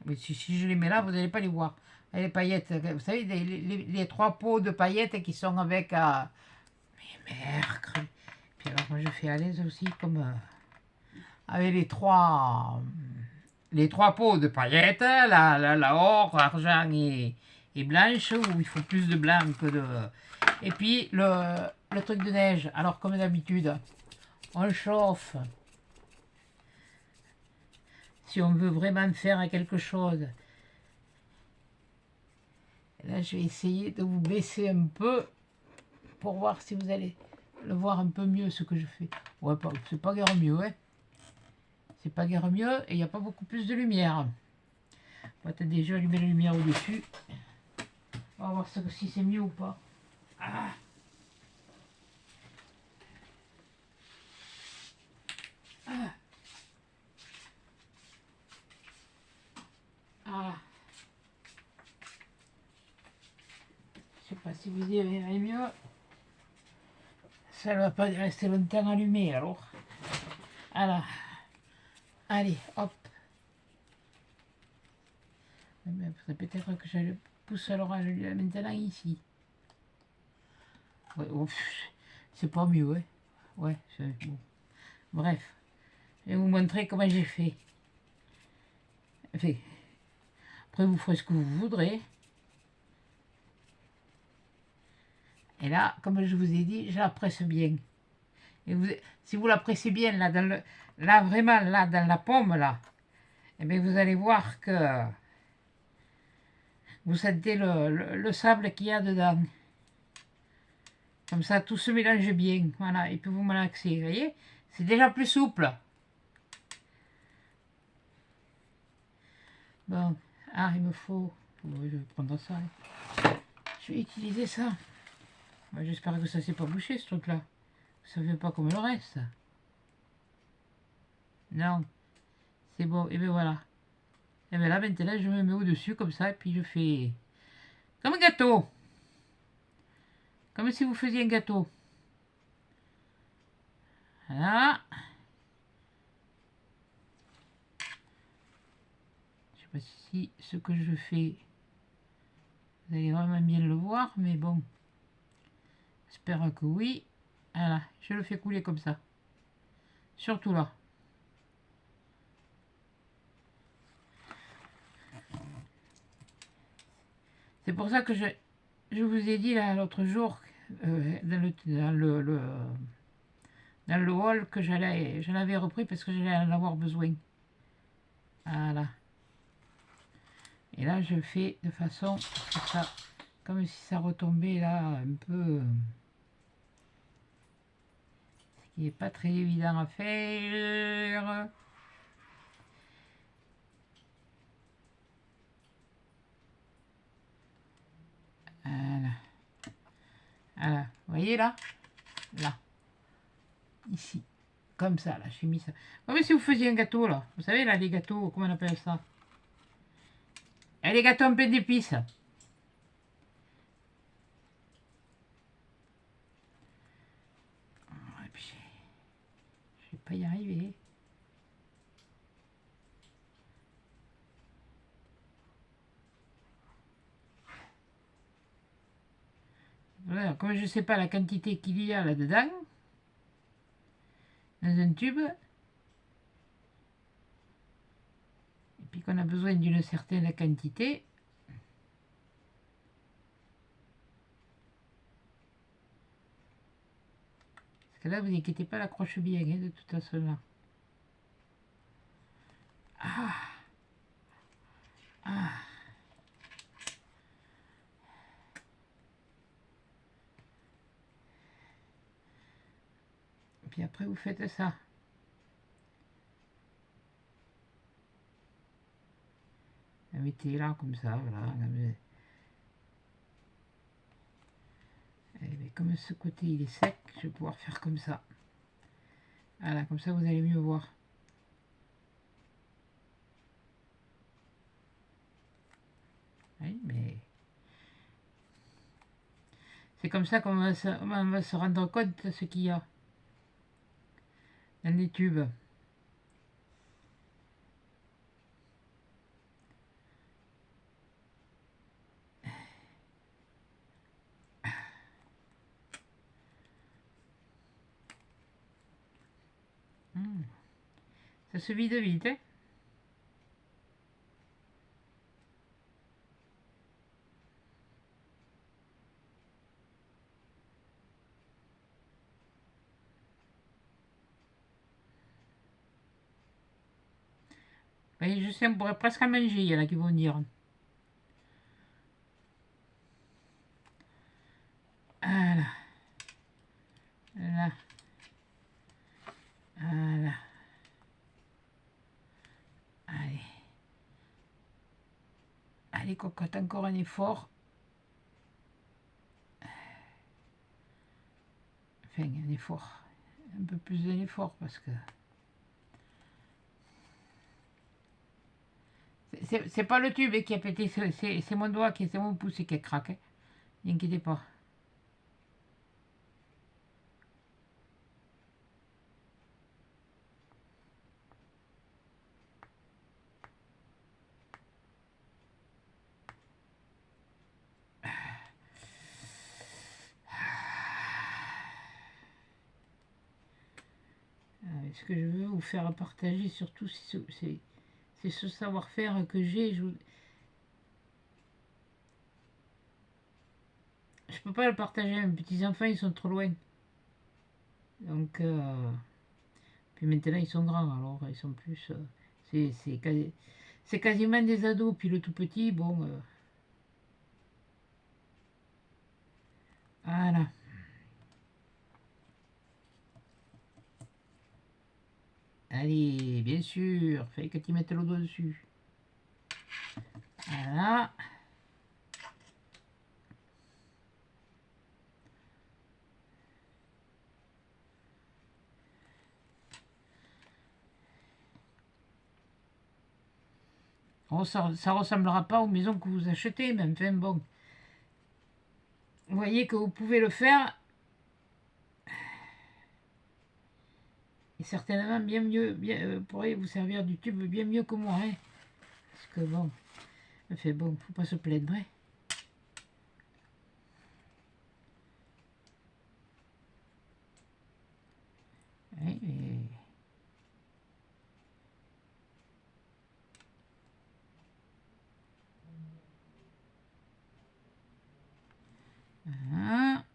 Mais si je les mets là, vous n'allez pas les voir. Et les paillettes, vous savez, les 3 pots de paillettes qui sont avec... Mais merde. Puis alors, moi, je fais à l'aise aussi, comme... avec les trois pots de paillettes, la or, argent et blanche, où il faut plus de blanc que de... Et puis le truc de neige. Alors comme d'habitude, on chauffe. Si on veut vraiment faire quelque chose. Et là, je vais essayer de vous baisser un peu pour voir si vous allez le voir un peu mieux ce que je fais. Ouais, c'est pas guère mieux, hein. C'est pas guère mieux et il n'y a pas beaucoup plus de lumière. On va peut-être déjà allumer la lumière au-dessus. On va voir si c'est mieux ou pas. Ah. Ah. Ah. Je sais pas si vous y verrez mieux. Ça ne va pas rester longtemps allumé alors. Alors. Allez, hop. Peut-être que je le pousse alors maintenant ici. Ouais, oh, c'est pas mieux, hein. Ouais, bon. Bref, je vais vous montrer comment j'ai fait. Enfin, après, vous ferez ce que vous voudrez. Et là, comme je vous ai dit, je la presse bien. Et vous, si vous la pressez bien, là, là vraiment, là, dans la pomme, là, eh bien, vous allez voir que vous sentez le sable qu'il y a dedans. Comme ça, tout se mélange bien. Voilà, et puis vous malaxez, vous voyez. C'est déjà plus souple. Bon, ah, il me faut... Oui, je vais prendre ça. Hein. Je vais utiliser ça. J'espère que ça s'est pas bouché, ce truc-là. Ça fait pas comme le reste. Non, c'est bon. Et bien voilà. Et bien là, maintenant, je me mets au-dessus, comme ça, et puis je fais... Comme un gâteau. Comme si vous faisiez un gâteau. Voilà. Je sais pas si ce que je fais, vous allez vraiment bien le voir, mais bon. J'espère que oui. Voilà, je le fais couler comme ça. Surtout là. C'est pour ça que je vous ai dit là l'autre jour, dans le hall, que j'en avais repris parce que j'allais en avoir besoin. Voilà. Et là, je fais de façon ça, comme si ça retombait là un peu. Ce qui n'est pas très évident à faire. Voilà. Voilà. Vous voyez là? Là. Ici. Comme ça, là, j'ai mis ça. Comme si vous faisiez un gâteau, là. Vous savez, là, les gâteaux, comment on appelle ça? Et les gâteaux en pain d'épices. Et puis, je vais pas y arriver. Voilà, comme je ne sais pas la quantité qu'il y a là-dedans, dans un tube, et puis qu'on a besoin d'une certaine quantité, parce que là, vous inquiétez pas, elle accroche bien, hein, de toute façon là. Ah, ah. Et puis après, vous faites ça. La mettez là, comme ça, voilà. Et bien, comme ce côté il est sec, je vais pouvoir faire comme ça. Voilà, comme ça vous allez mieux voir. Oui, mais c'est comme ça qu'on va, on va se rendre compte de ce qu'il y a dans les tubes. Ça se vide vite, hein. Oui, je sais, on pourrait presque en manger, il y en a qui vont dire. Voilà. Voilà. Voilà. Allez. Allez, cocotte, encore un effort. Enfin, un effort. Un peu plus d'un effort parce que... C'est pas le tube qui a pété, c'est mon doigt, c'est mon pouce qui a craqué. N'inquiétez pas. Ce que je veux vous faire partager, surtout, c'est ce savoir-faire que j'ai. Je peux pas le partager à mes petits-enfants, ils sont trop loin. Donc, puis maintenant, ils sont grands, alors ils sont plus... c'est quasiment des ados, puis le tout petit, bon... voilà. Allez, bien sûr, fallait que tu mettes le doigt dessus. Voilà. Oh, ça ressemblera pas aux maisons que vous achetez, mais enfin bon. Vous voyez que vous pouvez le faire. Et certainement bien mieux, pourrait vous servir du tube bien mieux que moi. Hein. Parce que bon, enfin bon, faut pas se plaindre. Hein. Oui, mais... Voilà.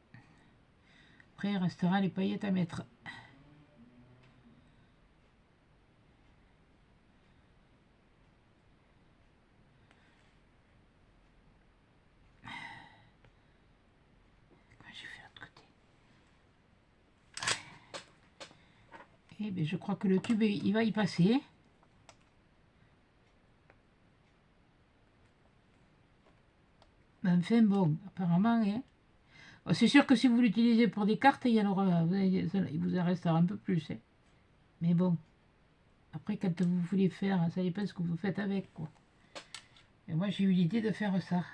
Après, il restera les paillettes à mettre. J'ai fait l'autre côté. Et bien, je crois que le tube, il va y passer. Mais enfin bon, apparemment, hein. C'est sûr que si vous l'utilisez pour des cartes, il vous en restera un peu plus. Hein. Mais bon, après, quand vous voulez faire, ça dépend ce que vous faites avec, quoi. Et moi, j'ai eu l'idée de faire ça.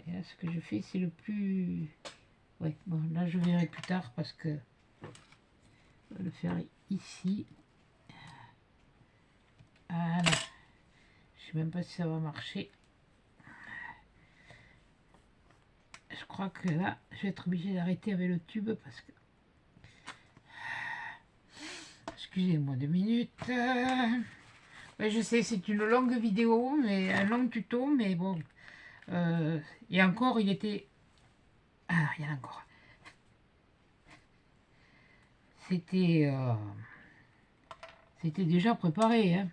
Et là, ce que je fais, c'est le plus... Ouais, bon, là, je verrai plus tard parce que... Je vais le faire ici. Voilà. Je sais même pas si ça va marcher. Je crois que là, je vais être obligée d'arrêter avec le tube parce que... Excusez-moi 2 minutes. Ouais, je sais, c'est une longue vidéo, mais un long tuto, mais bon. Et encore, il était... Ah, il y en a encore. C'était... C'était déjà préparé, hein.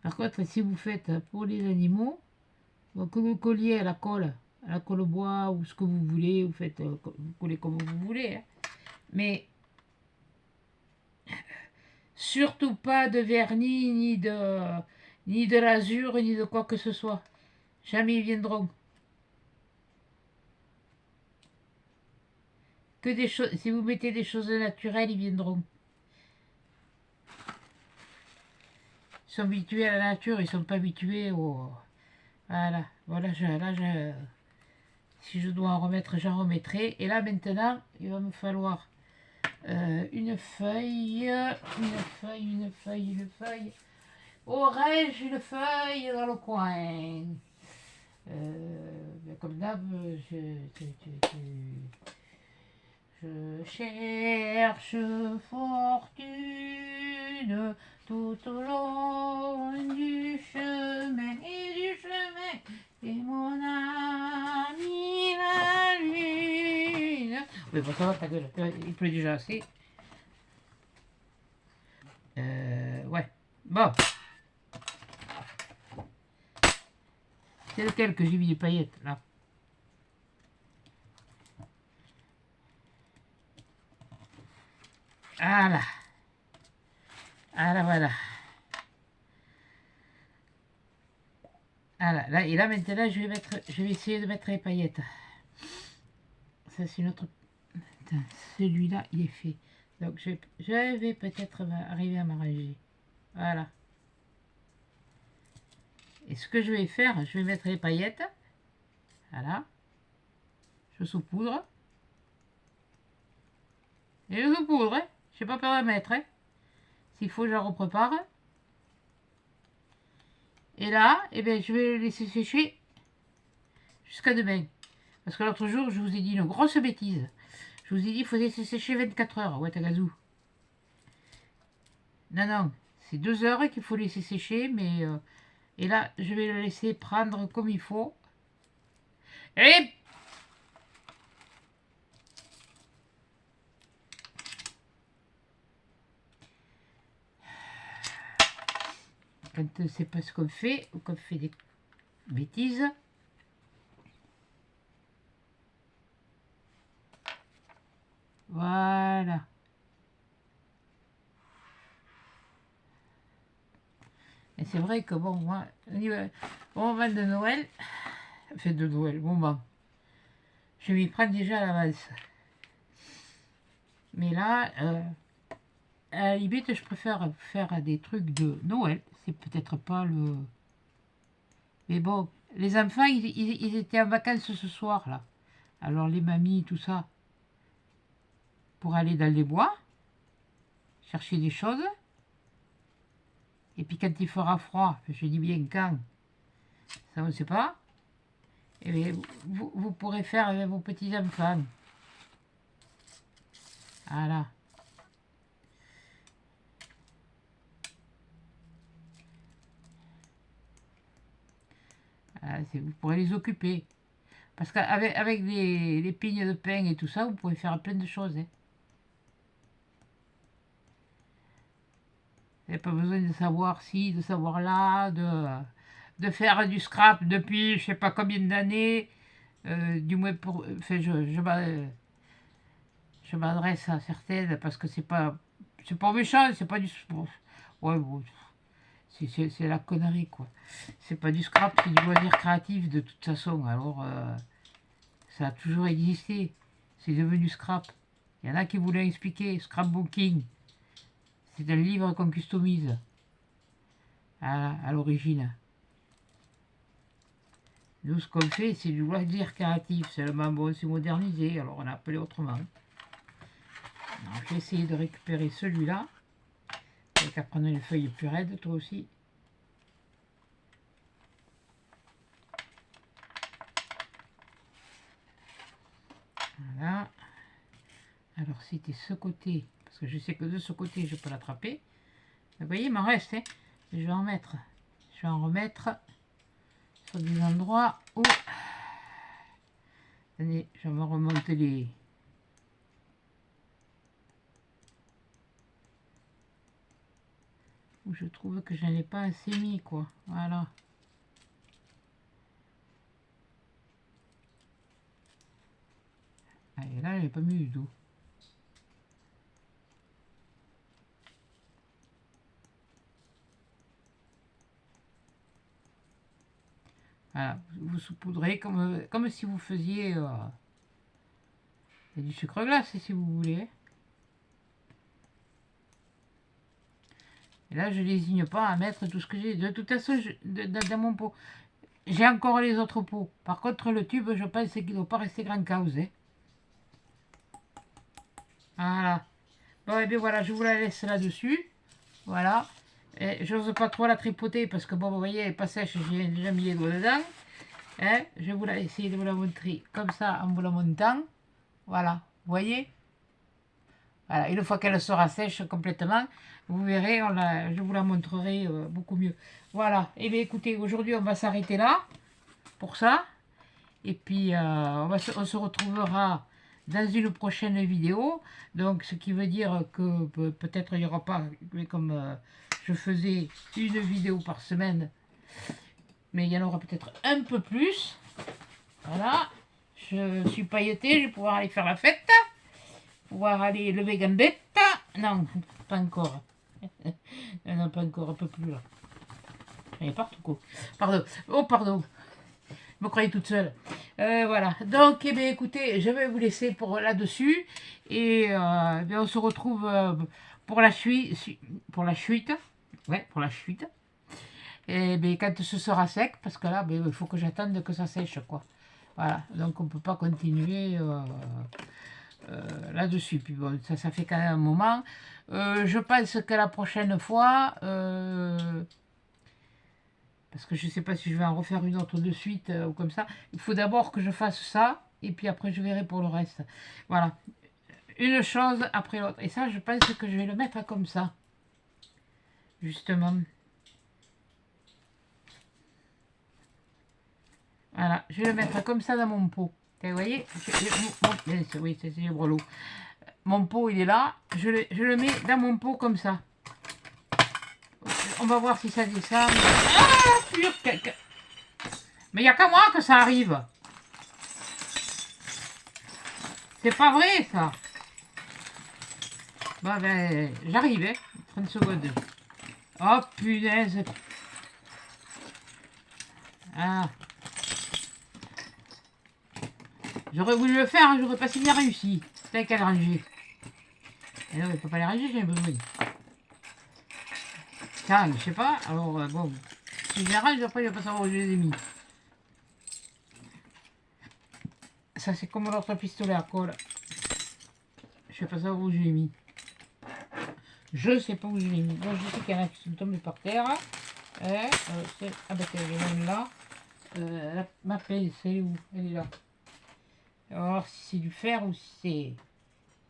Par contre, si vous faites pour les animaux, que vous colliez à la colle bois ou ce que vous voulez, vous faites, vous collez comme vous voulez, hein. Mais surtout pas de vernis, ni de rasure, ni de quoi que ce soit. Jamais ils viendront. Que des choses, si vous mettez des choses naturelles, ils viendront. Ils sont habitués à la nature, ils sont pas habitués au... Voilà, voilà, si je dois en remettre, j'en remettrai. Et là, maintenant, il va me falloir une feuille. Aurais-je une feuille dans le coin? Comme d'hab, je cherche fortune tout au long du chemin et mon ami la lune. Oui, bon, ça va, ta gueule, il pleut déjà assez. Ouais, bon. C'est lequel que j'ai mis des paillettes, là? Voilà. Voilà, voilà. Voilà, là, et là maintenant je vais essayer de mettre les paillettes. Ça c'est notre... Celui-là il est fait. Donc je vais peut-être arriver à m'arranger. Voilà. Et ce que je vais faire, je vais mettre les paillettes. Voilà. Je saupoudre. Et je saupoudre, hein. Je n'ai pas peur de mettre, hein. S'il faut, je la reprépare. Et là, eh bien, je vais le laisser sécher jusqu'à demain. Parce que l'autre jour, je vous ai dit une grosse bêtise. Je vous ai dit qu'il faut laisser sécher 24 heures. Ouais, t'as gazou. Non, non. C'est 2 heures qu'il faut laisser sécher. Mais et là, je vais le laisser prendre comme il faut. Et... Quand on ne sait pas ce qu'on fait, ou qu'on fait des bêtises... Voilà. Et c'est vrai que bon, moi, au moment de Noël, enfin de Noël, moment, je m'y prends déjà à l'avance. Mais là, à la limite, je préfère faire des trucs de Noël. C'est peut-être pas le... Mais bon, les enfants, ils étaient en vacances ce soir, là. Alors les mamies, tout ça, pour aller dans les bois, chercher des choses. Et puis quand il fera froid, je dis bien quand, ça on ne sait pas, et bien, vous pourrez faire avec vos petits-enfants. Voilà. Voilà, vous pourrez les occuper. Parce qu'avec les pignes de pain et tout ça, vous pouvez faire plein de choses, hein. Vous n'avez pas besoin de savoir ci, de savoir là, de faire du scrap depuis je sais pas combien d'années. Du moins pour... Enfin, je m'adresse à certaines parce que c'est pas méchant, c'est pas du... Ouais, bon, c'est la connerie, quoi. C'est pas du scrap, c'est du loisir créatif de toute façon. Alors, ça a toujours existé. C'est devenu scrap. Il y en a qui voulaient expliquer scrapbooking. C'est un livre qu'on customise à l'origine. Nous, ce qu'on fait, c'est du loisir créatif. Seulement, bon, c'est modernisé, alors on a appelé autrement. J'ai essayé de récupérer celui-là. Et qu'à prendre une feuille plus raide, toi aussi. Voilà. Alors, c'était ce côté, parce que je sais que de ce côté, je peux l'attraper. Vous voyez, il m'en reste. Hein. Je vais en mettre. Je vais en remettre sur des endroits où... Attendez, je vais me remonter les... Où je trouve que je n'en ai pas assez mis, quoi. Voilà. Ah, et là, je n'ai pas mis du tout. Voilà, vous saupoudrez comme si vous faisiez du sucre glace, si vous voulez. Et là, je ne désigne pas à mettre tout ce que j'ai. De toute façon, dans mon pot, j'ai encore les autres pots. Par contre, le tube, je pense qu'il ne doit pas rester grand cause. Hein. Voilà. Bon, et bien voilà, je vous la laisse là-dessus. Voilà. J'ose pas trop la tripoter parce que, bon, vous voyez, elle n'est pas sèche, j'ai déjà mis les doigts dedans. Hein, je vais essayer de vous la montrer comme ça en vous la montant. Voilà, vous voyez. Voilà, une fois qu'elle sera sèche complètement, vous verrez, je vous la montrerai beaucoup mieux. Voilà, et bien écoutez, aujourd'hui on va s'arrêter là pour ça. Et puis on se retrouvera dans une prochaine vidéo. Donc ce qui veut dire que peut-être il n'y aura pas, comme je faisais une vidéo par semaine, mais il y en aura peut-être un peu plus. Voilà, je suis pailletée, je vais pouvoir aller faire la fête, pouvoir aller lever gambette. Non, pas encore. Non, pas encore, un peu plus là. Il est partout quoi. Pardon. Oh, pardon. Je me croyais toute seule. Voilà. Donc, eh bien, écoutez, je vais vous laisser pour là-dessus. Et bien, on se retrouve pour la chute. Pour la chute. Ouais, pour la chute. Et bien, quand ce sera sec, parce que là, ben, il faut que j'attende que ça sèche, quoi. Voilà. Donc, on ne peut pas continuer là-dessus. Puis bon, ça fait quand même un moment. Je pense que la prochaine fois... parce que je ne sais pas si je vais en refaire une autre de suite ou comme ça. Il faut d'abord que je fasse ça, et puis après je verrai pour le reste. Voilà. Une chose après l'autre. Et ça, je pense que je vais le mettre comme ça. Justement. Voilà. Je vais le mettre comme ça dans mon pot. Vous voyez oui, c'est le brelot. Mon pot, il est là. Je le mets dans mon pot comme ça. On va voir si ça descend. Ah, pur quelqu'un. Mais il n'y a qu'à moi que ça arrive. C'est pas vrai, ça. Bon, ben, j'arrive, hein. 30 secondes. Oh, punaise. Ah. J'aurais voulu le faire, hein, j'aurais pas si bien réussi. C'est qu'à le ranger. Et non, il ne peut pas les ranger, j'ai besoin. Tiens, je sais pas. Alors, bon. Si je les range, après, je vais pas savoir où je les ai mis. Ça, c'est comme l'autre pistolet à colle. Je sais pas savoir où je l'ai mis. Je sais pas où je l'ai mis. Bon, je sais qu'il y en a qui sont tombés par terre. Ah bah tiens, il y en a une là. Ma pelle, c'est où? Elle est là. On va voir si c'est du fer ou si c'est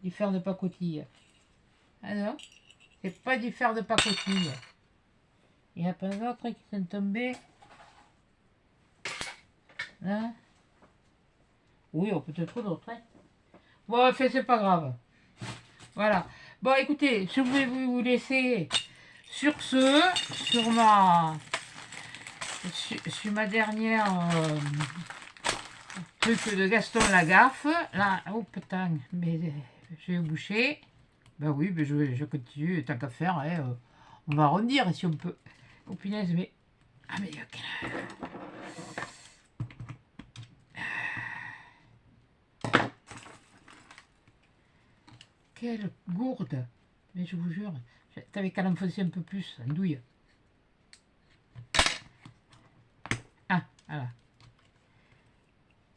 du fer de pacotille. Ah non, c'est pas du fer de pacotille. Il y en a pas d'autres qui sont tombés. Hein? Oui, on peut être d'autres. Hein? Bon, c'est pas grave. Voilà. Bon, écoutez, je vais vous laisser sur ce, sur ma dernière truc de Gaston Lagaffe. Là, oh putain, mais je vais boucher. Ben oui, mais je continue, tant qu'à faire, hein, on va arrondir si on peut. Oh punaise, mais... Ah mais il y a... Quelle gourde! Mais je vous jure, t'avais qu'à l'enfoncer un peu plus, andouille. Ah, voilà.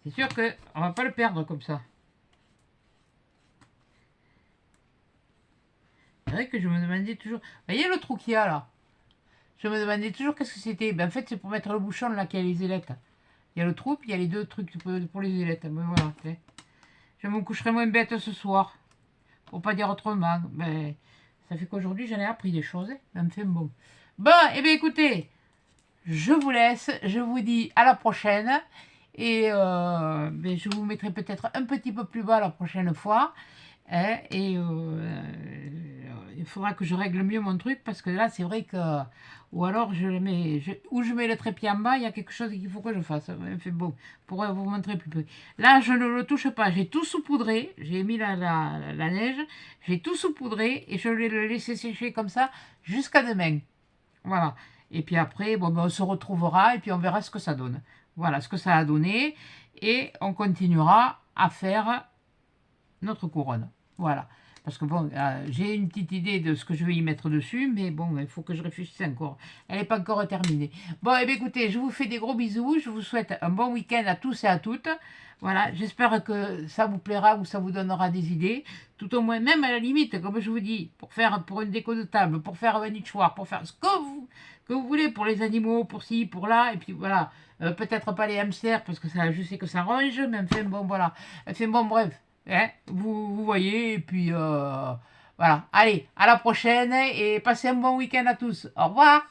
C'est sûr qu'on va pas le perdre comme ça. C'est vrai que je me demandais toujours... Vous voyez le trou qu'il y a là? Je me demandais toujours qu'est-ce que c'était. Ben, en fait, c'est pour mettre le bouchon là qu'il y a les ailettes. Il y a le trou, puis il y a les deux trucs pour les ailettes. Ben, voilà. Je me coucherai moins bête ce soir. Pour pas dire autrement. Ben, ça fait qu'aujourd'hui, j'en ai appris des choses. Ça me fait bon. Bon, et bien écoutez, je vous laisse. Je vous dis à la prochaine. Et ben, je vous mettrai peut-être un petit peu plus bas la prochaine fois. Hein, et il faudra que je règle mieux mon truc parce que là, c'est vrai que. Ou alors, où je mets le trépied en bas, il y a quelque chose qu'il faut que je fasse. Enfin, bon, pour vous montrer plus peu. Là, je ne le touche pas. J'ai tout saupoudré. J'ai mis la neige. J'ai tout saupoudré et je vais le laisser sécher comme ça jusqu'à demain. Voilà. Et puis après, bon, ben, on se retrouvera et puis on verra ce que ça donne. Voilà ce que ça a donné. Et on continuera à faire notre couronne. Voilà. Parce que bon, j'ai une petite idée de ce que je vais y mettre dessus, mais bon, il faut que je réfléchisse encore. Elle n'est pas encore terminée. Bon, et bien écoutez, je vous fais des gros bisous. Je vous souhaite un bon week-end à tous et à toutes. Voilà, j'espère que ça vous plaira ou ça vous donnera des idées. Tout au moins, même à la limite, comme je vous dis, pour une déco de table, pour faire un nichoir, pour faire ce que vous voulez, pour les animaux, pour ci, pour là, et puis voilà. Peut-être pas les hamsters, parce que ça, je sais que ça ronge, mais enfin bon, voilà. Enfin bon, bref. Hein, vous voyez, et puis voilà. Allez, à la prochaine et passez un bon week-end à tous. Au revoir.